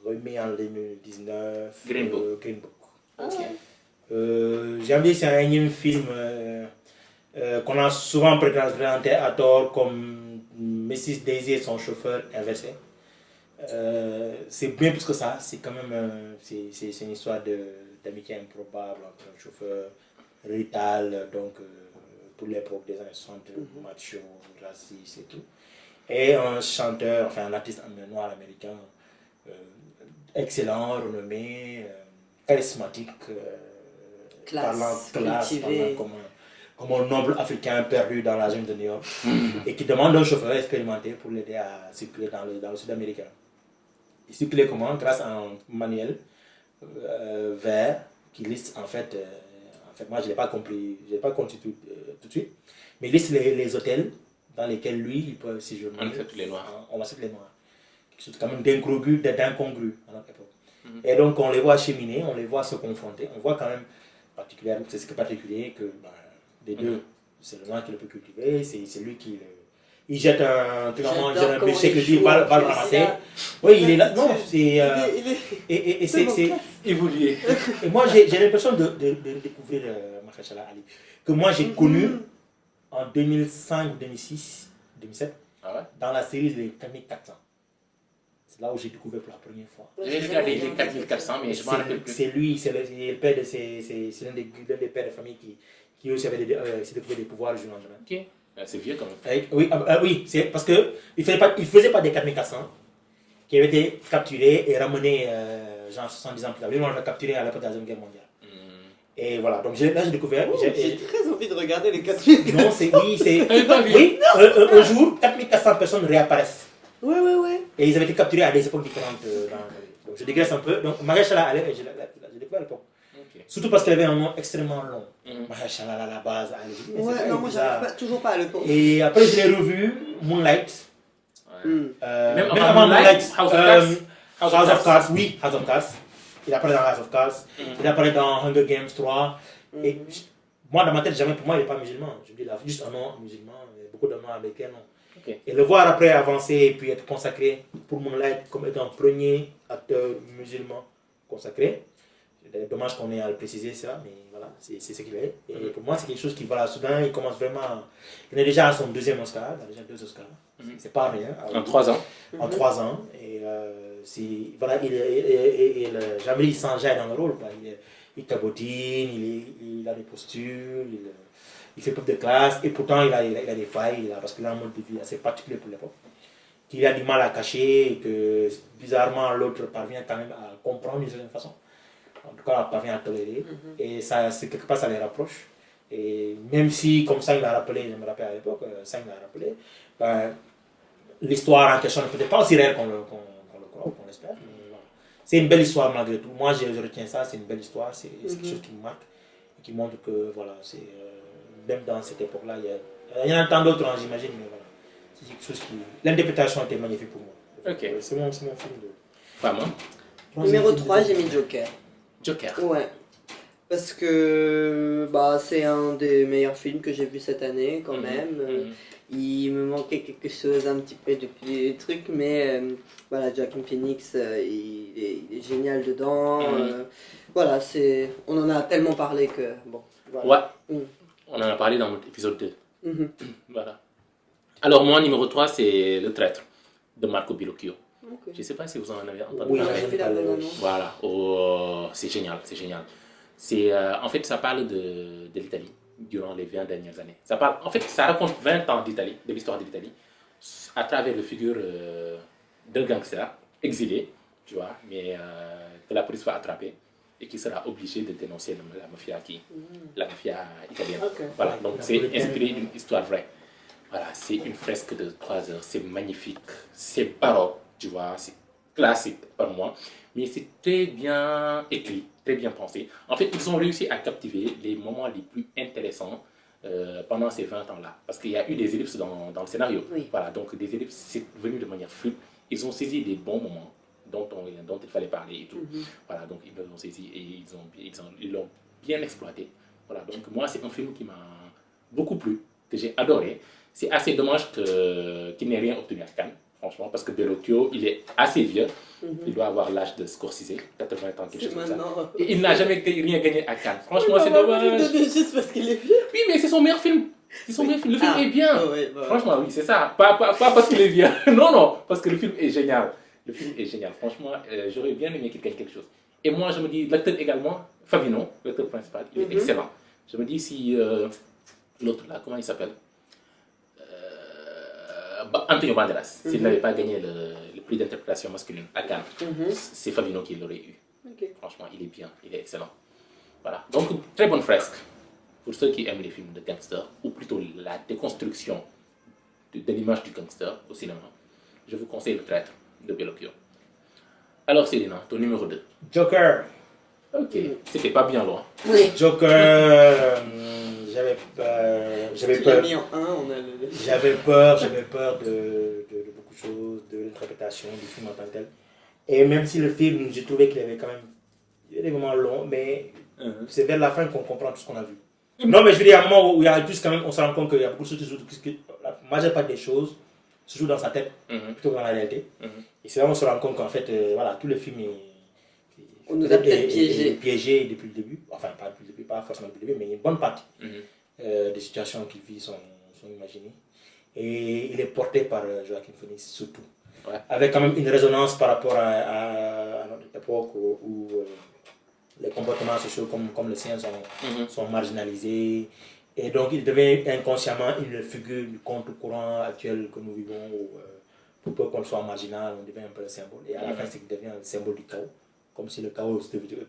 remis en 2019. Green Book. Green Book. Ok. J'ai envie, c'est un énième film qu'on a souvent présenté à tort comme Mrs. Daisy et son chauffeur inversé. C'est bien plus que ça, c'est quand même c'est une histoire d'amitié improbable entre un chauffeur rital, donc pour l'époque des années 60, macho, raciste et tout, et un chanteur, enfin un artiste noir américain excellent, renommé, charismatique, parlant classe, cultivé. parlant comme un noble africain perdu dans la jungle de New York et qui demande un chauffeur expérimenté pour l'aider à circuler dans le sud américain. Il circulait comment? Grâce à un manuel vert qui liste en fait moi je l'ai pas compris, je l'ai pas compris tout de suite, mais il liste les hôtels dans lesquels lui il peut séjourner. On accepte les noirs. On accepte les noirs. C'est quand même d'incongru à notre époque. Et donc on les voit cheminer, on les voit se confronter, on voit quand même particulièrement, c'est ce qui est particulier que des deux, c'est le noir qui le peut cultiver, c'est lui qui il jette un truc en J'adore comment milkshake, il le dit joue, va le il est ramasser. là. Oui, il est là. Non, c'est Il est- et c'est Évolué. et moi j'ai l'impression de découvrir Mahershala Ali que moi j'ai connu en 2005, 2006, 2007 Ah ouais? dans la série Les 4400. C'est là où j'ai découvert pour la première fois. J'ai regardé les 4400, mais je m'en rappelle plus. C'est lui, c'est le père de c'est l'un des pères de famille qui aussi avait s'est découvert des pouvoirs du jour au lendemain. Ok. C'est vieux quand même. Oui, c'est parce que il faisait pas des 4400 qui avaient été capturés et ramenés genre 70 ans plus tard. Lui, on l'a capturé à l'époque de la Deuxième Guerre mondiale. Et voilà, donc là j'ai découvert. J'ai très envie de regarder les 4000. Non, c'est pas vu. oui, un jour 4400 personnes réapparaissent. Ouais. Et ils avaient été capturés à des époques différentes. Donc je dégraisse un peu. Donc Mahershala Ali, j'ai découvert à l'époque. Ok. Surtout parce qu'elle avait un nom extrêmement long. Mahershala à la base. Ouais, non, moi j'arrive toujours pas à le penser. Et après je l'ai revu, Moonlight. Même Même avant avant Moonlight, House of Cards. House of Cards, oui, House of Cards. Il apparaît dans House of Cards. Il apparaît dans Hunger Games 3. Et Moi, dans ma tête, jamais, pour moi, il n'est pas musulman. Je dis là, juste un nom musulman, beaucoup de noms américains, non. Ok. Et le voir après avancer et puis être consacré, pour mon là, comme étant le premier acteur musulman consacré. C'est dommage qu'on ait à le préciser ça, mais voilà, c'est ce qu'il est. Et pour moi, c'est quelque chose qui, voilà, soudain, il commence vraiment. Il est déjà à son deuxième Oscar, il a déjà 2 Oscars. C'est pas rien. En 3 ans. En 3 ans. Et voilà, jamais il s'enjaille dans le rôle. Quoi. Il cabotine, il a des postures, il fait preuve de classe, et pourtant il a des failles, parce qu'il a un mode de vie assez particulier pour l'époque, qu'il a du mal à cacher, et que bizarrement l'autre parvient quand même à comprendre d'une certaine façon. En tout cas, parvient à tolérer. Et ça, c'est quelque part, ça les rapproche. Et même si, comme ça, il l'a rappelé, je me rappelle à l'époque, ça il l'a rappelé, ben, l'histoire en question n'est peut-être pas aussi réelle qu'on le croit, qu'on l'espère. Mais voilà. C'est une belle histoire malgré tout. Moi, je retiens ça, c'est une belle histoire, c'est quelque chose qui me marque, et qui montre que, voilà, c'est, même dans cette époque-là, il y en a tant d'autres, hein, j'imagine, mais voilà. C'est quelque chose qui... L'interprétation était magnifique pour moi. Ok. C'est mon film de... Vraiment. Numéro 3, j'ai mis Joker. Joker. Ouais. Parce que bah, c'est un des meilleurs films que j'ai vu cette année quand même. Il me manquait quelque chose un petit peu depuis le truc, mais voilà, Joaquin Phoenix, il est génial dedans. Voilà, on en a tellement parlé que bon. Voilà. Ouais. On en a parlé dans l'épisode 2. Voilà. Alors moi, numéro 3, c'est Le Traître de Marco Bellocchio. Okay. Je ne sais pas si vous en avez entendu parler. Voilà, c'est génial, c'est génial. En fait, ça parle de l'Italie durant les 20 dernières années. Ça raconte 20 ans d'Italie, de l'histoire de l'Italie, à travers la figure d'un gangster exilé, tu vois, mais que la police va attraper et qui sera obligé de dénoncer la mafia italienne. Okay. Voilà, donc c'est inspiré d'une histoire vraie. Voilà, c'est une fresque de 3 heures, c'est magnifique, c'est baroque, tu vois, c'est classique pour moi, mais c'est très bien écrit, très bien pensé. En fait, ils ont réussi à captiver les moments les plus intéressants pendant ces 20 ans-là, parce qu'il y a eu des ellipses dans le scénario. Oui. Voilà, donc des ellipses, c'est venu de manière fluide. Ils ont saisi des bons moments dont il fallait parler et tout. Voilà, donc ils l'ont saisi et ils l'ont bien exploité. Voilà, donc moi, c'est un film qui m'a beaucoup plu, que j'ai adoré. C'est assez dommage qu'il n'ait rien obtenu à Cannes, franchement, parce que Bellocchio, il est assez vieux. Il doit avoir l'âge de Scorsese, 80 ans, quelque chose comme ça. Et il n'a jamais rien gagné à Cannes. Franchement, c'est dommage. Juste parce qu'il est vieux. Oui, mais c'est son meilleur film. C'est son meilleur film. Le film est bien. Franchement, oui, c'est ça. Pas parce qu'il est vieux. Non, parce que le film est génial. Le film est génial. Franchement, j'aurais bien aimé qu'il gagne quelque chose. Et moi, je me dis, l'acteur également, Favino, l'acteur principal, il est excellent. Je me dis si l'autre là, comment il s'appelle, Antonio Banderas, s'il n'avait pas gagné le prix d'interprétation masculine à Cannes, c'est Favino qui l'aurait eu. Okay. Franchement, il est bien, il est excellent. Voilà, donc très bonne fresque pour ceux qui aiment les films de gangsters, ou plutôt la déconstruction de l'image du gangster au cinéma. Je vous conseille Le Traître de Bellocchio. Alors Célina, ton numéro 2. Joker. Ok, c'était pas bien loin. Oui. Joker, j'avais peur. Mis en 1, J'avais peur de beaucoup de choses, de l'interprétation du film en tant que tel. Et même si le film, j'ai trouvé qu'il avait quand même des moments longs, mais c'est vers la fin qu'on comprend tout ce qu'on a vu. Non, mais je veux dire, à un moment où il y a plus quand même, on se rend compte qu'il y a beaucoup de choses qui jouent, la majeure partie des choses se jouent dans sa tête plutôt que dans la réalité. Et c'est là où on se rend compte qu'en fait, voilà, tout le film on nous a peut-être piégé depuis le début, enfin pas depuis le début, pas forcément depuis le début, mais une bonne partie des situations qu'il vit sont imaginées. Et il est porté par Joaquin Phoenix surtout, avec quand même une résonance par rapport à notre époque où les comportements sociaux comme le sien sont marginalisés. Et donc il devient inconsciemment une figure du contre-courant actuel que nous vivons, où pour peu qu'on soit marginal, on devient un peu le symbole. Et à la fin, c'est qu'il devient le symbole du chaos. Comme si le chaos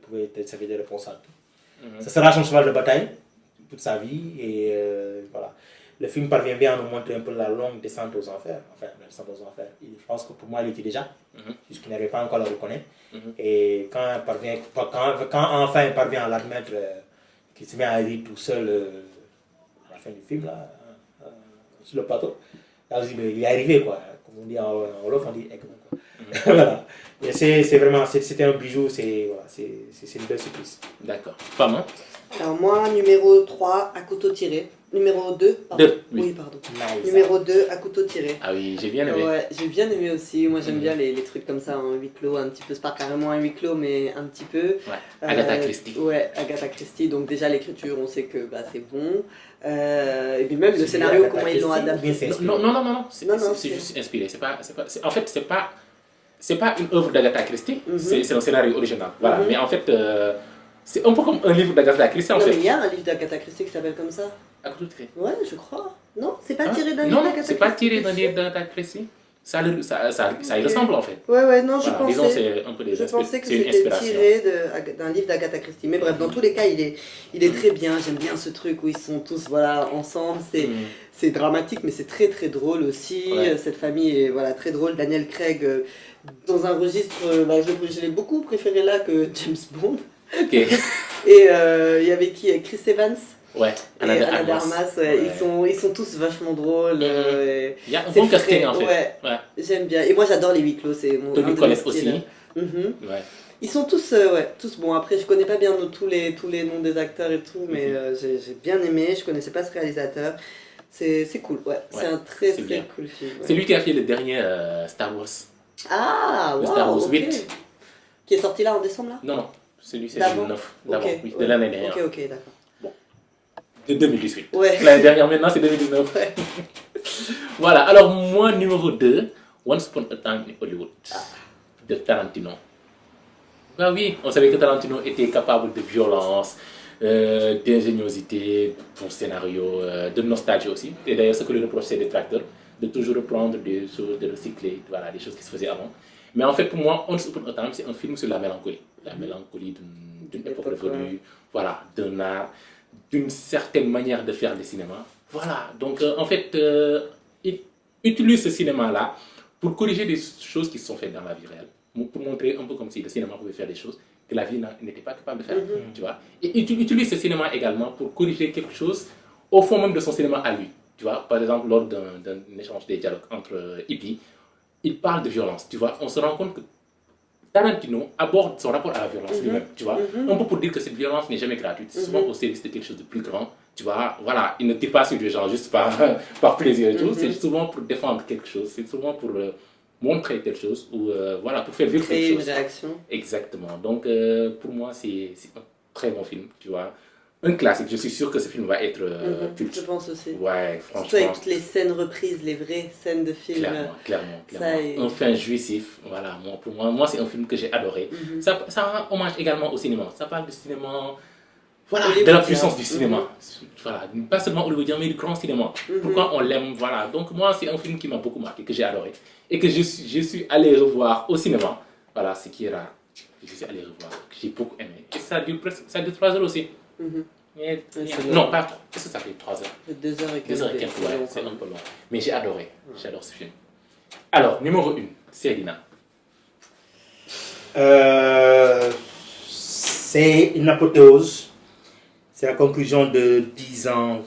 pouvait servir de réponse à tout. Ça sera son cheval de bataille toute sa vie. Et voilà. Le film parvient bien à nous montrer un peu la longue descente aux enfers. Enfin, la descente aux enfers. Je pense que pour moi, il était déjà, puisqu'il n'avait pas encore à le reconnaître. Et quand enfin il parvient à l'admettre, qu'il se met à rire tout seul à la fin du film, là, sur le plateau, là, il est arrivé, quoi. Comme On dit en Wolof, on dit Egmont. Voilà. Et c'était un bijou, c'est une belle surprise. D'accord. Femme, hein? Alors moi, numéro 3, à couteau tiré. Numéro 2, pardon. 2, oui. Oui, pardon. Nice. Numéro 2, à couteau tiré. Ah oui, j'ai bien aimé. Ouais, j'ai bien aimé aussi. Moi, j'aime bien les trucs comme ça en huis clos, un petit peu. C'est pas carrément un huis clos, mais un petit peu. Ouais. Agatha Christie. Ouais, Agatha Christie. Donc déjà, l'écriture, on sait que c'est bon. Et puis même le scénario, comment ils l'ont adapté. Non. C'est Non, juste inspiré. En fait, c'est pas une œuvre d'Agatha Christie. C'est un scénario original. Voilà. Mais en fait, c'est un peu comme un livre d'Agatha Christie, en Non, fait. mais il y a un livre d'Agatha Christie qui s'appelle comme ça. À couteau tiré. Ouais, je crois. Non, c'est pas tiré d'un livre Non, d'Agatha Christie. c'est pas tiré d'un livre d'Agatha Christie. Ça y ressemble, en fait. Ouais, non, je Voilà, pensais. disons, c'est un peu Je pensais que c'est une c'était inspiration. tiré d'un livre d'Agatha Christie. Mais bref, dans tous les cas, il est très bien. J'aime bien ce truc où ils sont tous ensemble. C'est dramatique, mais c'est très très drôle aussi. Ouais. Cette famille est très drôle. Daniel Craig, dans un registre, je l'ai beaucoup préféré là que James Bond. Ok. Et il y avait qui? Chris Evans. Ouais, Et Anna de Armas, Ouais. ils sont tous vachement drôles. Il y a un c'est bon casting, frais, en fait. ouais. J'aime bien. Et moi, j'adore les huis clos. C'est mon Tony un de mes Collette styles. aussi. Mhm. Ouais. Ils sont tous bons. Après, je connais pas bien tous les noms des acteurs et tout, mais j'ai bien aimé. Je connaissais pas ce réalisateur. C'est cool, ouais. C'est un très c'est très bien. cool film. Ouais. C'est lui qui a fait le dernier Star Wars. Ah, Le wow, Star Wars ok. 8. Qui est sorti là en décembre là? Non, celui c'est D'avant? 2009. D'avant, Ok, oui, de ouais. l'année dernière. Ok, d'accord. De 2018. Ouais. L'année dernière, maintenant, c'est 2019. Ouais. Voilà, alors moi, numéro 2, Once Upon a Time in Hollywood, de Tarantino. Bah oui, on savait que Tarantino était capable de violence, d'ingéniosité, pour scénario, de nostalgie aussi. Et d'ailleurs, ce que lui reproche ses détracteurs, de toujours reprendre des choses, de recycler, voilà, des choses qui se faisaient avant. Mais en fait, pour moi, Once Upon a Time, c'est un film sur la mélancolie. La mélancolie d'une époque révolue, voilà, d'un art, d'une certaine manière de faire le cinéma. Voilà, donc en fait, il utilise ce cinéma-là pour corriger des choses qui se sont faites dans la vie réelle, pour montrer un peu comme si le cinéma pouvait faire des choses que la vie n'était pas capable de faire, tu vois. Et il utilise ce cinéma également pour corriger quelque chose au fond même de son cinéma à lui, tu vois. Par exemple, lors d'un échange des dialogues entre hippies, il parle de violence, tu vois. On se rend compte que Tarantino aborde son rapport à la violence lui-même, tu vois. Un peu pour dire que cette violence n'est jamais gratuite, c'est souvent au service de quelque chose de plus grand, tu vois. Voilà, il ne tire pas sur les gens juste par plaisir et tout, c'est souvent pour défendre quelque chose, c'est souvent pour montrer quelque chose ou voilà, pour faire vivre Créer quelque une chose. réaction. Exactement, donc pour moi c'est un très bon film, tu vois. Un classique, je suis sûr que ce film va être culte. Je pense aussi. Ouais, Surtout franchement. avec toutes les scènes reprises, les vraies scènes de film. Clairement. Ça est- Un fin jouissif, voilà. Pour moi c'est un film que j'ai adoré. Ça rend hommage également au cinéma. Ça parle du cinéma, voilà, de la Hollywoodien. puissance du cinéma. Voilà, pas seulement hollywoodien, mais du grand cinéma. Pourquoi on l'aime, voilà. Donc moi c'est un film qui m'a beaucoup marqué, que j'ai adoré. Et que je suis allé revoir au cinéma. Voilà, ce qui est rare. Je suis allé revoir, que j'ai beaucoup aimé. Et ça dure 3 heures aussi. Mais, c'est non, pas trop. Qu'est-ce que ça fait 3 heures? 2 heures et 2 heures et quelques. quelques, ouais, c'est un peu long. Mais j'ai adoré. J'adore ce film. Alors, numéro 1, Célina. C'est une apothéose. C'est la conclusion de 10 ans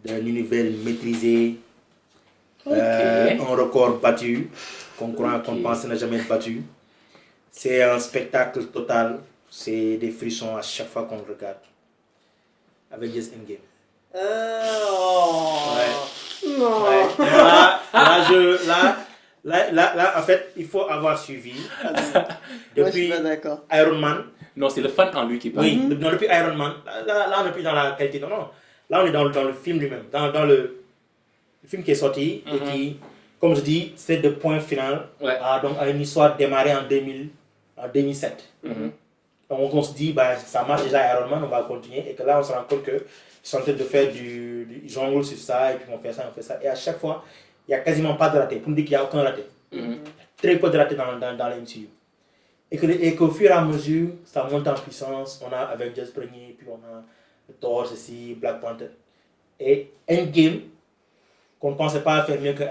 d'un univers maîtrisé. Un record battu, qu'on croit, qu'on pense n'a jamais battu. C'est un spectacle total. C'est des frissons à chaque fois qu'on le regarde. Avengers Endgame. Non. Ouais. Là, en fait, il faut avoir suivi Moi, je suis depuis pas d'accord. Iron Man. Non, c'est le fan en lui qui parle. Oui, depuis Iron Man. Là, on n'est plus dans la qualité. Non. Là, on est dans le film lui-même. Dans le film qui est sorti et qui, comme je dis, c'est le point final. Ouais. Donc, à une histoire démarrée en 2007. Donc, on se dit, ça marche déjà Iron Man, on va continuer. Et que là, on se rend compte qu'ils sont en train de faire ils jonglent sur ça, et puis on fait ça. Et à chaque fois, il n'y a quasiment pas de raté. Pour me dire qu'il n'y a aucun raté. Très peu de raté dans la MCU. Et qu'au fur et à mesure, ça monte en puissance. On a Avengers premier, puis on a Thor, ceci, Black Panther. Et Endgame, qu'on ne pensait pas faire mieux que...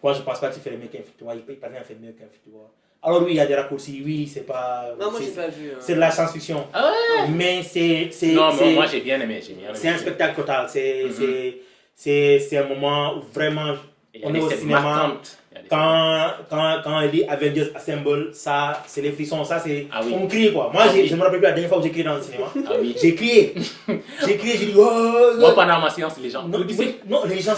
moi, je ne pense pas qu'il fait mieux qu'Infinity War. Il parvient à faire mieux qu'Infinity War. Alors oui, il y a des raccourcis. Oui, c'est pas... Non, moi, j'ai pas vu. C'est de la science-fiction. Ah ouais. Mais c'est... Non, moi j'ai bien aimé. C'est un spectacle total. C'est un moment où vraiment... Il y a on des est au scènes cinéma. marquantes. Quand elle dit Avengers Assemble, ça, c'est les frissons, ça, c'est. Ah oui. On crie quoi. Moi, Ah oui. je me rappelle plus la dernière fois où j'ai crié dans le cinéma. Ah oui. J'ai crié, j'ai dit oh, Moi, pendant ma séance, les gens. non, vous disiez- non, les gens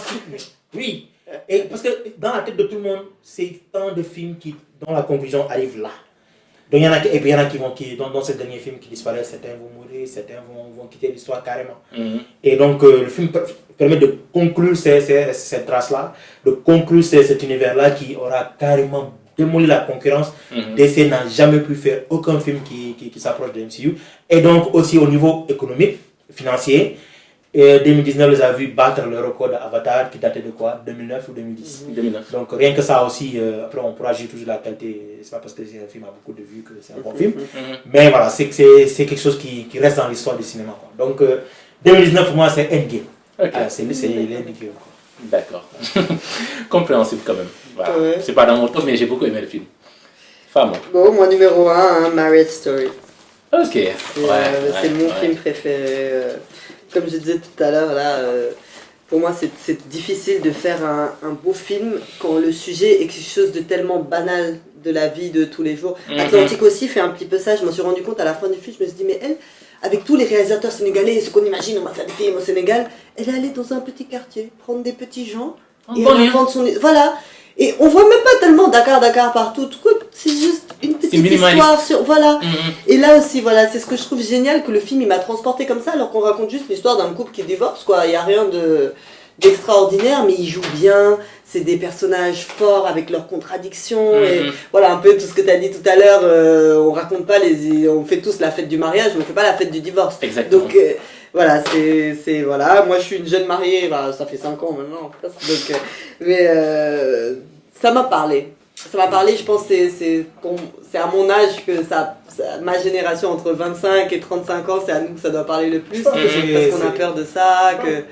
oui. Et parce que dans la tête de tout le monde, c'est un de films dont la conclusion arrive là. Donc il y en a et puis il y en a dans ce dernier film qui disparaissent, certains vont mourir, certains vont quitter l'histoire carrément. Et donc le film permet de conclure cette trace-là, de conclure cet univers-là qui aura carrément démoli la concurrence. DC n'a jamais pu faire aucun film qui s'approche de MCU. Et donc aussi au niveau économique, financier, 2019 les a vu battre le record d'Avatar qui datait de quoi, 2009 ou 2010. 2009. Donc rien que ça aussi, après on pourra juger toujours la qualité, c'est pas parce que c'est un film à beaucoup de vues que c'est un bon film. Mais voilà, c'est quelque chose qui reste dans l'histoire du cinéma, quoi. Donc 2019 pour moi c'est Endgame. Ok. C'est l'Endgame. D'accord. Compréhensible quand même. Voilà. Ouais. C'est pas dans mon top, mais j'ai beaucoup aimé le film. Femme. Bon, moi numéro 1, Marriage Story. Ok. C'est mon film préféré. Comme je disais tout à l'heure, là, pour moi, c'est difficile de faire un beau film quand le sujet est quelque chose de tellement banal de la vie de tous les jours. Atlantique aussi fait un petit peu ça. Je m'en suis rendu compte à la fin du film. Je me suis dit, mais elle, avec tous les réalisateurs sénégalais, ce qu'on imagine, on va faire des films au Sénégal, elle est allée dans un petit quartier, prendre des petits gens, et elle va vendre son... Voilà. Et on voit même pas tellement Dakar partout, c'est juste une petite histoire sur, voilà. Et là aussi, voilà, c'est ce que je trouve génial, que le film il m'a transporté comme ça, alors qu'on raconte juste l'histoire d'un couple qui divorce, quoi. Il y a rien d'extraordinaire, mais ils jouent bien, c'est des personnages forts avec leurs contradictions, et voilà, un peu tout ce que tu as dit tout à l'heure, on raconte pas on fait tous la fête du mariage, mais on fait pas la fête du divorce. Exactement. Donc, voilà, voilà, moi je suis une jeune mariée, bah, ça fait 5 ans maintenant, presque, donc, mais ça m'a parlé. Ça m'a parlé, je pense que c'est à mon âge que ma génération entre 25 et 35 ans, c'est à nous que ça doit parler le plus, parce qu'on a peur de ça, que...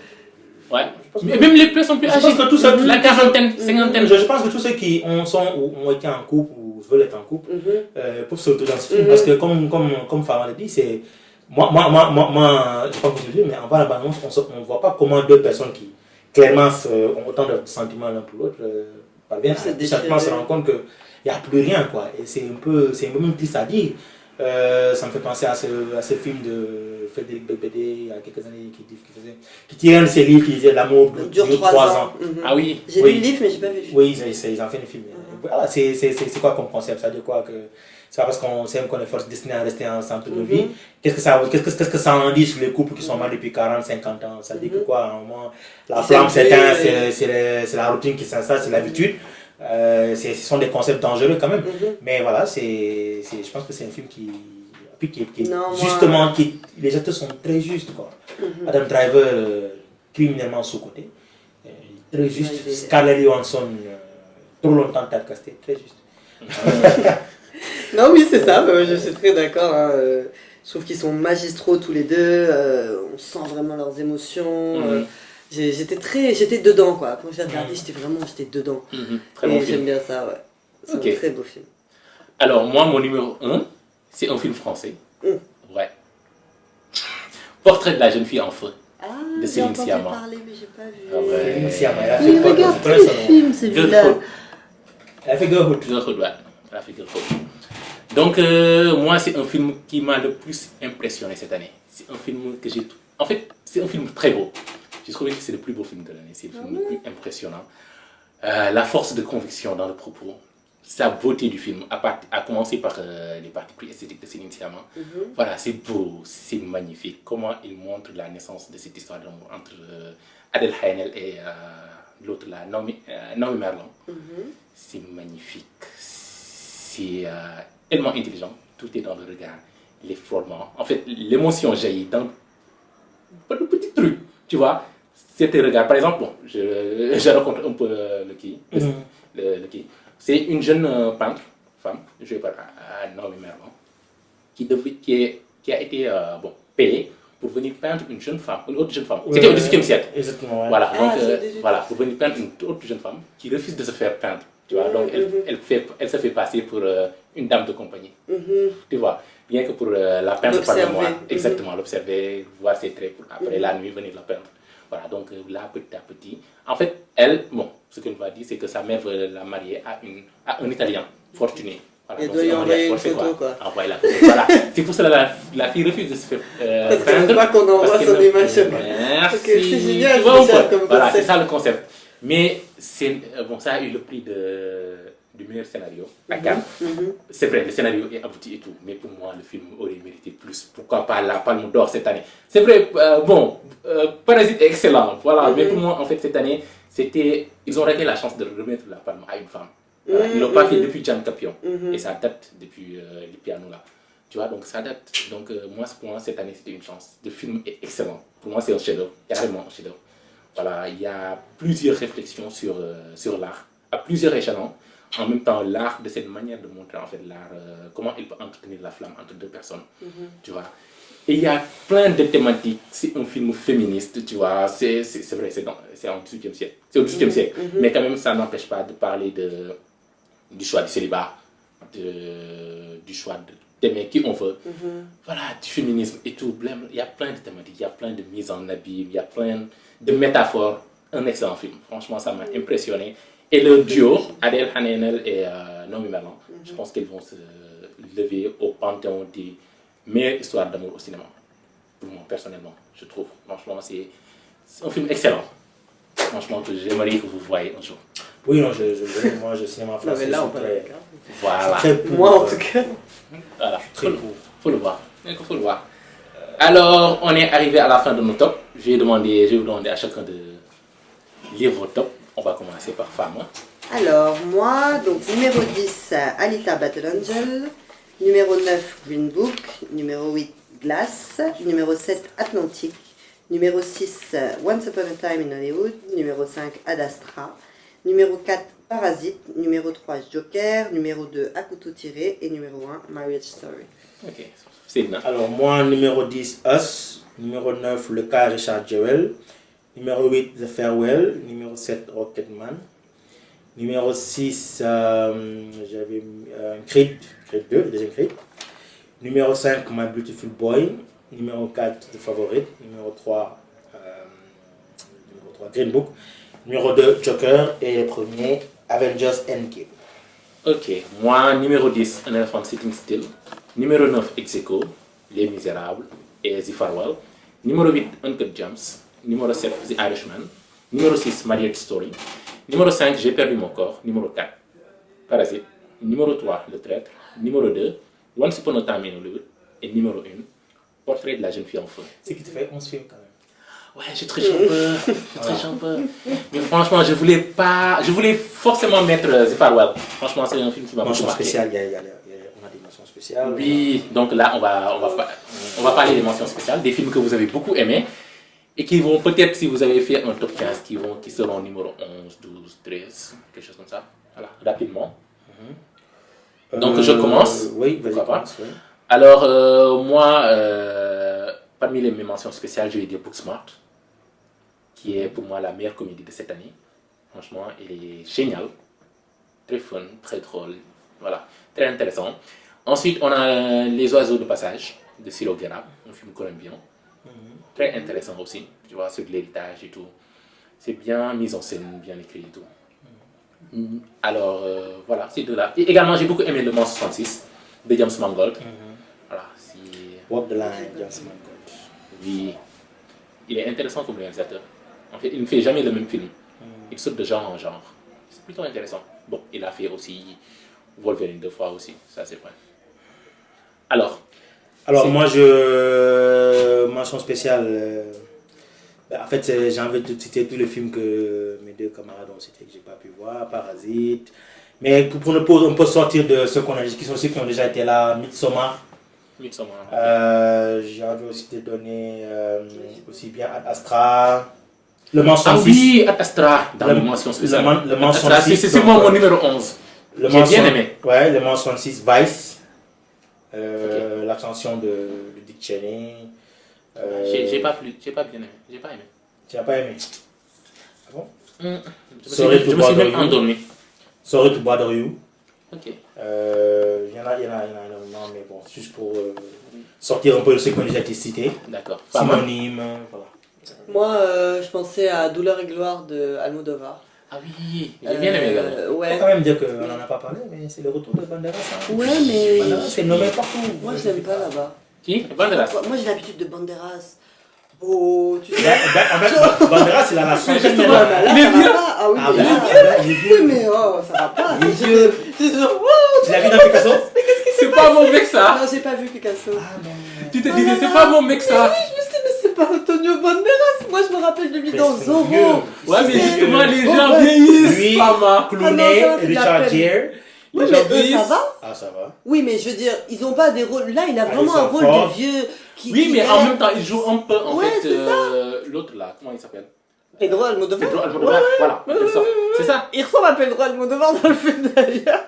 Ouais. Mais même les plus sont plus âgés. La quarantaine, cinquantaine. Je pense que tous ceux qui ont été en couple ou veulent être en couple peuvent se retrouver dans ce film. Parce que comme Farah l'a dit, c'est... Moi, je sais pas comment je dire, mais en voyant la bande-annonce, on ne voit pas comment deux personnes qui clairement ont autant de sentiments l'un pour l'autre parviennent à tout simplement se rendre compte qu'il n'y a plus rien, quoi. Et c'est même triste à dire. Ça me fait penser à ce film de Frédéric Beigbeder il y a quelques années qui tirait un de ses livres qui disait L'amour dure 3 ans. Ah oui. J'ai lu le livre mais j'ai pas vu le film. Oui, ils ont fait le film. Voilà, c'est quoi comme concept? Ça veut dire quoi? Que c'est pas parce qu'on s'aime qu'on est force destinée à rester ensemble toute nos vies. Qu'est-ce que ça en dit sur les couples qui sont mal depuis 40, 50 ans? Ça dit que quoi? À un moment, la flamme s'éteint, c'est la routine qui s'installe, c'est l'habitude. Ce sont des concepts dangereux quand même. Mais voilà, je pense que c'est un film qui justement, les gestes sont très justes, quoi. Adam Driver, criminellement sous-côté, très juste. Scarlett Johansson, trop longtemps typecasté, très juste. Non, oui, c'est ça, je suis très d'accord. Hein. Je trouve qu'ils sont magistraux tous les deux, on sent vraiment leurs émotions. J'étais dedans, quoi. Quand j'ai regardé, j'étais dedans. Très bon et film. j'aime bien ça, ouais. C'est un très beau film. Alors, moi, mon numéro 1, c'est un film français. Ouais. Portrait de la jeune fille en feu. De Céline Sciamma. Parler, mais j'ai pas vu. Ah ouais. Céline Sciamma, elle a Mais fait quoi? regarde tous les films, celui-là. Elle a fait Girlhood. Girlhood, ouais. Elle a fait Girlhood. Donc, moi, c'est un film qui m'a le plus impressionné cette année. C'est un film que j'ai... En fait, c'est un film très beau. J'ai trouvé que c'est le plus beau film de l'année. C'est le film le plus impressionnant. La force de conviction dans le propos. Sa beauté du film, à commencer par les parties plus esthétiques de Céline Sciamma. Voilà, c'est beau, c'est magnifique. Comment il montre la naissance de cette histoire d'amour entre Adèle Haenel et l'autre là, Naomi Merlan. C'est magnifique. C'est tellement intelligent. Tout est dans le regard, les frôlements. En fait, l'émotion jaillit dans pas de petits trucs, tu vois. C'était regard. Par exemple, bon, je raconte un peu le qui. C'est une jeune peintre, femme, jouée par Naomi Merlan, qui a été payée pour venir peindre une jeune femme, une autre jeune femme. C'était au XVIIIe siècle. Exactement. Ouais. Voilà, donc voilà, pour venir peindre une autre jeune femme qui refuse de se faire peindre. Tu vois, donc elle se fait passer pour une dame de compagnie. Tu vois, bien que pour la peindre par le mois. Exactement, l'observer, voir ses traits pour après la nuit venir la peindre. Voilà, donc là, petit à petit. En fait, elle, bon, ce qu'elle va dire, c'est que sa mère veut la marier à un Italien fortuné. Voilà, Et donc doit lui c'est un envoyer mariage une forcé, photo, quoi. Envoyer la photo. Voilà. C'est pour cela que la fille refuse de se faire Parce qu'elle veut pas qu'on envoie parce son qu'elle- image. Merci. Ok, c'est génial, Tu vois ou c'est pas ça comme Voilà, concept. c'est ça le concept. Mais c'est, bon, ça a eu le prix du meilleur scénario à Cannes. C'est vrai, le scénario est abouti et tout, mais pour moi, le film aurait mérité plus. Pourquoi pas la Palme d'Or cette année? C'est vrai, Parasite est excellent, voilà, mais pour moi, en fait, cette année, ils ont raté la chance de remettre la Palme à une femme. Voilà, ils ne l'ont pas fait depuis Jane Campion, et ça date depuis les pianos là. Tu vois, donc ça date. Donc, pour moi, cette année, c'était une chance. Le film est excellent. Pour moi, c'est un chef-d'œuvre, carrément un chef-d'œuvre. Voilà, il y a plusieurs réflexions sur l'art, à plusieurs échelons. En même temps, l'art de cette manière de montrer en fait l'art, comment il peut entretenir la flamme entre deux personnes, tu vois. Et il y a plein de thématiques. C'est un film féministe, tu vois. C'est vrai, c'est au XVIIIe siècle. C'est au XVIIIe siècle. Mais quand même, ça n'empêche pas de parler du choix du célibat, du choix d'aimer qui on veut. Voilà, du féminisme et tout. Il y a plein de thématiques, il y a plein de mises en abîme, il y a plein de métaphores. Un excellent film. Franchement, ça m'a impressionné. Et le duo, Adèle Hanenel et Noémie Merlan, je pense qu'ils vont se lever au panthéon des meilleures histoires d'amour au cinéma. Pour moi, personnellement, je trouve. Franchement, c'est un film excellent. Franchement, que j'aimerais que vous voyez un jour. Oui, non, moi, je cinéma français. mais là, on je peut suis la très- Voilà. très pour, Moi, en tout cas. Voilà. très pour. Faut le voir. Faut le voir. Alors, on est arrivé à la fin de nos tops. Je vais vous demander à chacun de lire vos tops. On va commencer par Femme. Alors, moi, donc numéro 10, Alita Battle Angel. Numéro 9, Green Book. Numéro 8, Glass. Numéro 7, Atlantique. Numéro 6, Once Upon a Time in Hollywood. Numéro 5, Ad Astra. Numéro 4, Parasite. Numéro 3, Joker. Numéro 2, À couteau tiré. Et numéro 1, Marriage Story. Ok. Sidna. Alors, moi, numéro 10, Us. Numéro 9, Le cas Richard Jewell. Numéro 8, The Farewell. Numéro 7, Rocketman. Numéro 6, j'avais Creed 2, le deuxième Creed. Numéro 5, My Beautiful Boy. Numéro 4, The Favorite. Numéro 3, Green Book. Numéro 2, Joker. Et le premier, Avengers Endgame. Ok. Moi, numéro 10, An Elephant Sitting Still. Numéro 9, Ex Aequo, Les Misérables et The Farewell. Numéro 8, Uncut Gems. Numéro 7, The Irishman. Numéro 6, Marriage Story. Numéro 5, J'ai perdu mon corps. Numéro 4, Parasite. Numéro 3, Le Traître. Numéro 2, Once Upon a Time in Hollywood. Et numéro 1, Portrait de la jeune fille en feu. C'est qui te fait 11 films quand même. Ouais, je triche un peu. Mais franchement, je voulais forcément mettre The Farewell. Franchement, c'est un film qui m'a beaucoup Mention marqué. spéciale, on a des mentions spéciales. Oui, donc là, on va parler des mentions spéciales, des films que vous avez beaucoup aimés et qui vont peut-être, si vous avez fait un top 15, qui seront numéro 11, 12, 13, quelque chose comme ça. Voilà, rapidement. Donc, je commence. Oui, vas-y, Pourquoi pas. commence. Oui. Alors, moi, parmi mes mentions spéciales, je vais dire Booksmart, qui est pour moi la meilleure comédie de cette année. Franchement, elle est géniale, très fun, très drôle, voilà, très intéressant. Ensuite, on a Les Oiseaux de Passage de Ciro Guerra, un film colombien, très intéressant aussi, tu vois, sur l'héritage et tout. C'est bien mis en scène, bien écrit et tout. Alors, voilà, ces deux-là. Et également, j'ai beaucoup aimé Le Mans 66 de James Mangold. Voilà, Walk the Line, James Mangold. oui, il est intéressant comme réalisateur. En fait, il ne fait jamais le même film. Il saute de genre en genre. C'est plutôt intéressant. Bon, il a fait aussi Wolverine 2 fois aussi, ça c'est vrai. Alors, moi, mention spéciale. En fait, j'ai envie de citer tous les films que mes deux camarades ont cités que j'ai pas pu voir, Parasite. Mais pour ne pas un peu sortir de ceux qu'on a dit, qui ont déjà été là, Midsommar. J'ai envie aussi de donner aussi bien Ad Astra. Le Mans 66. ah oui, Ad Astra, dans la mention spéciale. Le Mans Ad Astra, 66. c'est sûrement mon numéro 11. J'ai bien aimé. Ouais, Le Mans 66, Vice. L'ascension de Dick Cheney. J'ai pas bien aimé. J'ai pas aimé. Tu n'as pas aimé? Ah bon? Je me suis même endormi. Sorry to bother you. Ok. Il y en a énormément, mais bon, juste pour sortir un peu de ce qui ont déjà été cités. D'accord. Synonyme, voilà. Moi, je pensais à Douleur et gloire de Almodovar. Ah oui, j'ai bien aimé également. On Ouais. peut quand même dire qu'on n'en a pas parlé, mais c'est le retour de Banderas. Hein. Ouais, mais. Banderas, c'est nommé partout. Moi, je l'aime pas là-bas. Qui Banderas. Moi, j'ai l'habitude de Banderas. Oh, tu sais. En fait, Banderas, il a la centaine justement, de- Là, il est ça va vieux. pas. Ah oui, Ah mais ben, là- il est Oui, vieux. mais oh, ça va pas. Il est vieux. C'est genre, wow. Tu l'as vu dans Picasso? C'est pas mon mec ça. Non, j'ai pas vu Picasso. Ah non. Tu te disais, c'est pas mon mec ça. Je me suis dit, mais c'est pas Antonio Banderas. Moi, je me rappelle de lui Mais dans c'est Zorro. vieux. Ouais, mais C'est- justement, les Oh, gens ouais. vieillissent. Lui, Mama. Clooney, Ah non, ça, c'est de la Richard peine. Gere. Oui, Les mais gens eux, ça vieillissent. va. Ah, ça va. Oui, mais je veux dire, ils ont pas des rôles. Là, il a vraiment un Harrison rôle Ford. de vieux. Oui, mais en galère. même temps, il joue un peu en Ouais, fait c'est l'autre là, comment il s'appelle Pedro Almodovar. Pedro Almodovar, voilà, en quelque sorte. C'est ça. Il ressemble à Pedro Almodovar dans le film d'ailleurs.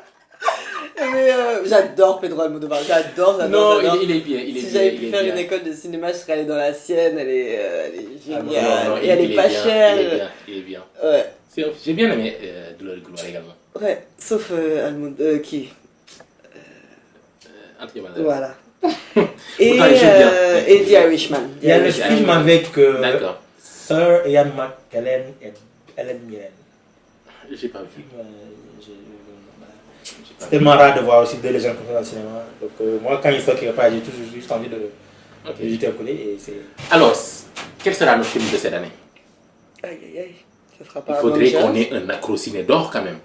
Mais j'adore Pedro Almodovar, j'adore. Non, il est bien, il est Si bien. j'avais il pu est faire bien. une école de cinéma, je serais allée dans la sienne, elle est Ah, non, géniale. Non, et elle est pas bien, chère. Il est bien, il est bien. Ouais, J'ai bien aimé Douleur de gloire également. ouais, sauf qui Anthony Banderas. Voilà. Et, Pourtant, il joue bien. et The Irishman. Il y a le Irishman. film avec D'accord, Sir Ian McKellen et Helen Mirren. j'ai pas vu. Film, j'ai J'ai pas C'est vu. tellement rare de voir aussi deux légendes comme ça dans le cinéma. Donc moi, quand il sort quelque part, j'ai toujours juste envie de Ok. jeter un coup d'œil et c'est... Alors, quel sera notre film de cette année? Aïe aïe aïe, ça sera Il pas faudrait Avengers. qu'on ait un accro-ciné d'or quand même.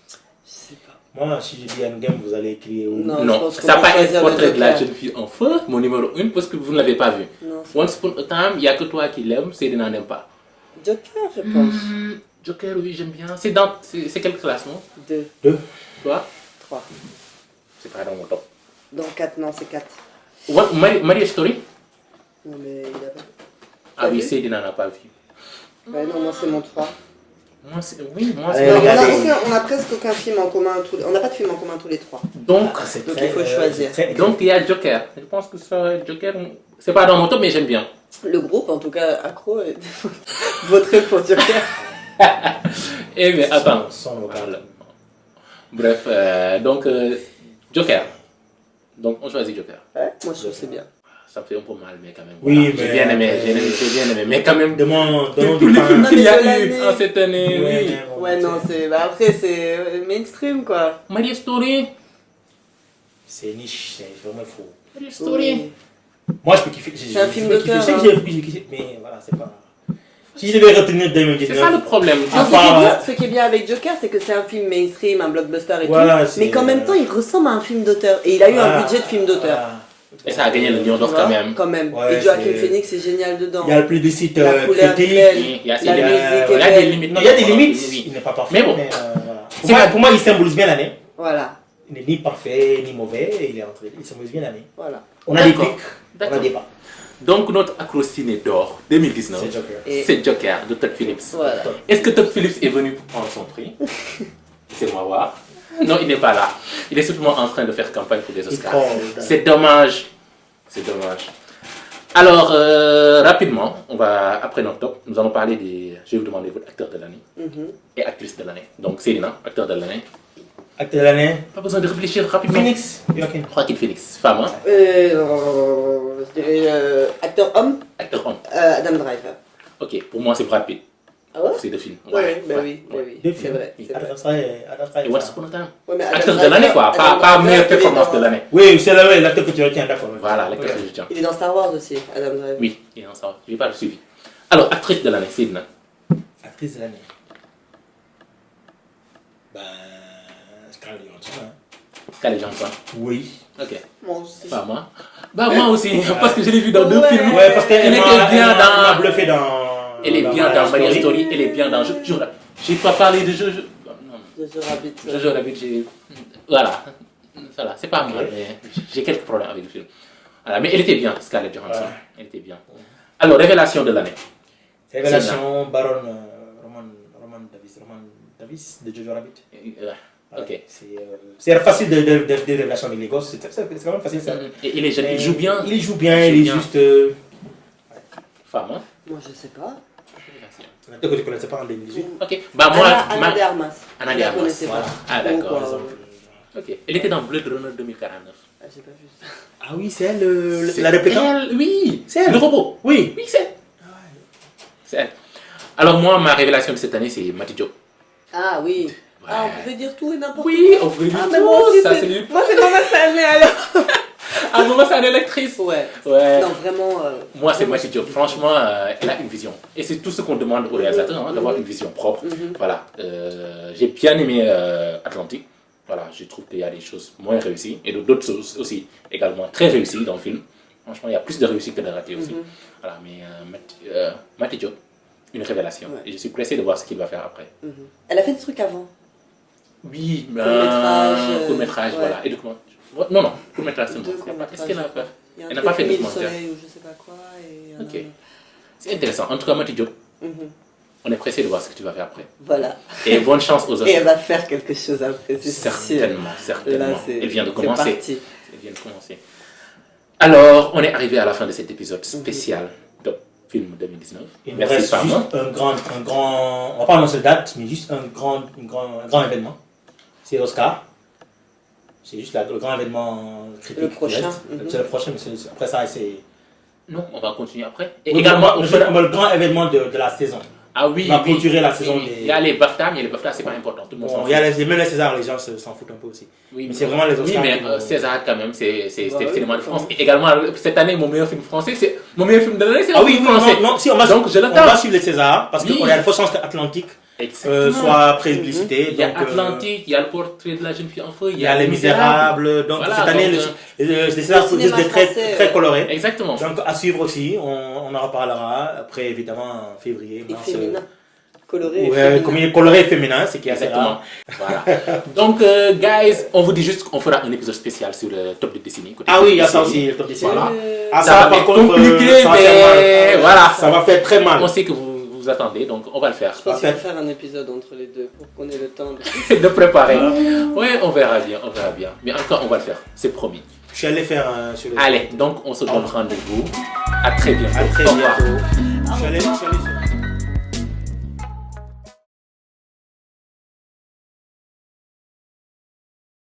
Je sais pas. Moi, si je dis Endgame, vous allez crier au... Non, je Non, pense qu'on ça peut va pas être choisir le Portrait de la Joker. jeune fille en feu, mon numéro 1, parce que vous ne l'avez pas vu. Non, c'est Once Upon a Time, il n'y a que toi qui l'aimes, Céline n'aime pas. Joker, je pense. Joker, oui, j'aime bien. C'est quel classement? 2, Toi? 3. C'est pas dans mon top. Dans 4, non, c'est 4. Marriage Story? Non, mais il a pas. Ah T'as oui, vu Céline n'en a pas vu. Ouais, non, moi c'est mon 3. Moi, moi, Allez, c'est Non, regardez. on a presque aucun film en commun, on n'a pas de film en commun tous les 3. Donc, Donc, il faut choisir. donc, il y a Joker. Je pense que ça, Joker, c'est pas dans mon top, mais j'aime bien. Le groupe, en tout cas, accro, voterait pour Joker. Eh mais attends. Son local. Bref, donc, Joker. Donc, on choisit Joker. Ouais, moi je trouve que c'est bien. Ça me fait un peu mal, mais quand même. Oui, J'ai mais- bien aimé, j'ai bien aimé, mais quand même. Donnons Tous du les temps. films Non, qu'il y mais a de eu l'année. en cette année, Ouais, oui. mais bon, Ouais, non, c'est. Bah après, c'est mainstream quoi. Marriage Story. C'est niche, c'est vraiment faux. Marriage Story. Moi, je peux kiffer. C'est un film d'auteur, Je sais que hein. j'ai kiffé, mais voilà, c'est pas... Si je devais retenir 2019... C'est ça le problème. Non, Ah, ce qui est bien avec Joker, c'est que c'est un film mainstream, un blockbuster et Voilà, tout. c'est- Mais qu'en même temps, il ressemble à un film d'auteur. Et il a eu un Voilà. budget de film d'auteur. Voilà. Et ça a gagné le Lion Tu d'Or vois, quand même. Quand même. Ouais, et Joaquin c'est- Phoenix est génial dedans. Il y a le plus de sites La couleur critiques. belle. Il y a, La il y a- musique est il y a belle. des limites. Non, il y a des limites. Oui. Il n'est pas parfait, Mais bon. voilà. Pour moi, il symbolise bien l'année. Voilà. Il n'est ni parfait, ni mauvais. Il est entre les deux. Il symbolise bien l'année. Voilà. On a des D'accord. pics, on a D'accord. des bas. Donc, notre accro-ciné d'or 2019, C'est Joker. Et- c'est Joker de Todd Phillips. Voilà. Est-ce que Todd Phillips est venu pour prendre son prix? C'est moi voir. Non, il n'est pas là. Il est simplement en train de faire campagne pour les Oscars. C'est dommage. C'est dommage. Alors, rapidement, après notre top, nous allons parler des... Je vais vous demander votre acteur de l'année Mhm. et actrice de l'année. Donc, Célina, acteur de l'année. Acte de l'année. Pas besoin de réfléchir rapidement. Phoenix. Joaquin. Joaquin Phoenix. Femme, hein? Je dirais acteur homme, Acteur homme. Adam Driver. Ok, pour moi, c'est Brad Pitt. Ah ouais? C'est deux films. Ouais, bah ouais, oui, bah ouais. oui. Deux C'est films. vrai. C'est vrai. Adam Driver. Et Once Upon a Time. Ouais, mais Adam Acteur de Driver- l'année, quoi. Adam Pas Driver, meilleure il est performance dans- de l'année. Oui, c'est l'acteur que tu retiens, d'accord. Voilà, l'acteur Ok. que je tiens. Il est dans Star Wars aussi, Adam Driver. Oui, il est dans ça. Je n'ai pas suivi. Alors, actrice de l'année, Célina. Actrice de l'année. Ben. Scarlett Johansson. Hein. Scarlett Johansson. Oui. Ok. Moi aussi. Pas moi. Bah, moi aussi, parce que je l'ai vu dans deux Ouais. films. Ouais, parce qu'elle Elle était bien elle m'a dans. bluffé dans. Elle est bien dans Marriage Story, elle est bien dans. J'ai pas parlé de Jojo. Non, Jojo Rabbit. Jojo Rabbit, j'ai. Voilà. Voilà, c'est pas mal, mais j'ai quelques problèmes avec le film. Voilà, mais elle était bien, Scarlett Johansson. Ouais. Elle était bien. Alors, révélation de l'année. Révélation, Baron Roman Davis de Jojo Rabbit. Ok. C'est facile de révélations avec les gosses, c'est quand même facile ça. Et il est jeune, il joue bien. Il joue bien, il est bien. juste. Femme, hein? Moi je sais pas. C'est un acteur que tu ne connaissais pas en 2018. Ok. Bah, moi. Anna de Armas. Anna Je de la Armas, connaissais voilà. pas. Ah, d'accord. Donc, Ok. Elle était dans Blade Runner 2049. ah, j'ai pas vu ça. Ah oui, c'est elle, C'est la répétante. elle, oui. C'est elle. Le robot. Oui. Oui, c'est elle. C'est elle. Alors moi, ma révélation de cette année, c'est Mati Diop. Ah oui. Ouais. Ah, on pouvait dire tout et n'importe quoi. Oui, on peut dire Ah, mais moi tout, aussi, ça, c'est Mama Sané alors. Ah, Maman, c'est une électrice. Ouais. Ouais. Non, vraiment. Moi, c'est Mati Diop. Franchement, elle a une vision. Et c'est tout ce qu'on demande aux réalisateurs, d'avoir une vision propre. Voilà. J'ai bien aimé Atlantique. Voilà, je trouve qu'il y a des choses moins réussies et d'autres choses aussi également très réussies dans le film. Franchement, il y a plus de réussite que de ratés aussi. Voilà, mais Mati Diop, une révélation. Ouais. Et je suis pressé de voir ce qu'il va faire après. Elle a fait des trucs avant. Oui, Court-métrage, voilà. ouais. Et documentaire. Non, court-métrage seulement. Qu'est-ce qu'elle a fait? Elle n'a pas fait de documentaire. Soleil ou je sais pas quoi. Et, Ok. C'est intéressant. En tout cas, Mati Diop, on est pressé de voir ce que tu vas faire après. Voilà. Et bonne chance aux autres. Et elle va faire quelque chose après, c'est Certainement, sûr. certainement. Là, Elle vient de c'est commencer. parti. Elle vient de commencer. Alors, on est arrivé à la fin de cet épisode spécial de film 2019. Il me Merci reste Farman. juste un grand, on va pas annoncer de date, mais juste un grand événement. C'est Oscar. C'est juste le grand événement critique. Le prochain. C'est le prochain, mais après ça, c'est... Non, on va continuer après. Et Oui, également, on on fait fera... le grand événement de la saison. Ah oui, on va clôturer la saison oui. des- Il y a les BAFTA, mais les BAFTA, c'est pas important. Tout le monde s'en Bon, fout. il y a même les Césars, les gens s'en foutent un peu aussi. Oui, Mais c'est vraiment les Oui, Oscars. mais qui vont- César, quand même, c'est Bah oui, cinéma de France. Et également, cette année, mon meilleur film français, c'est... Mon meilleur film de l'année, c'est Ah un oui, film oui, français. non, si on va, Donc, je on l'attends. va suivre les Césars, parce Oui. qu'il y a de fortes chances qu'Atlantique Exactement. soit publicité. Il y a donc, Atlantique, il y a le portrait de la jeune fille en feu, il y a Les Misérables. Donc Voilà, cette année, donc, les Césars le sont cinéma juste très, français, très colorés. Exactement. Donc à suivre aussi, on en reparlera. Après, évidemment, en février, Et mars. féminin. Coloré. et Ouais, féminin. comme il est coloré et féminin, c'est qui est assez Exactement. rare. Voilà. Donc, guys, on vous dit juste qu'on fera un épisode spécial sur le top de Disney. Ah oui, il y a ça aussi, le top 10. Voilà. Ah, Ça va par être contre, compliqué, ça va faire mais mal. voilà. Ça va faire très mal. On sait que vous attendez, donc on va le faire. Je pense qu'il faut faire un épisode entre les deux pour qu'on ait le temps de... De préparer. Oui, on verra bien, on verra bien. Mais encore, on va le faire, c'est promis. Je suis allé faire sur le... Allez, donc on se donne rendez-vous. À très bientôt. À très Au revoir. bientôt. Je suis allé sur...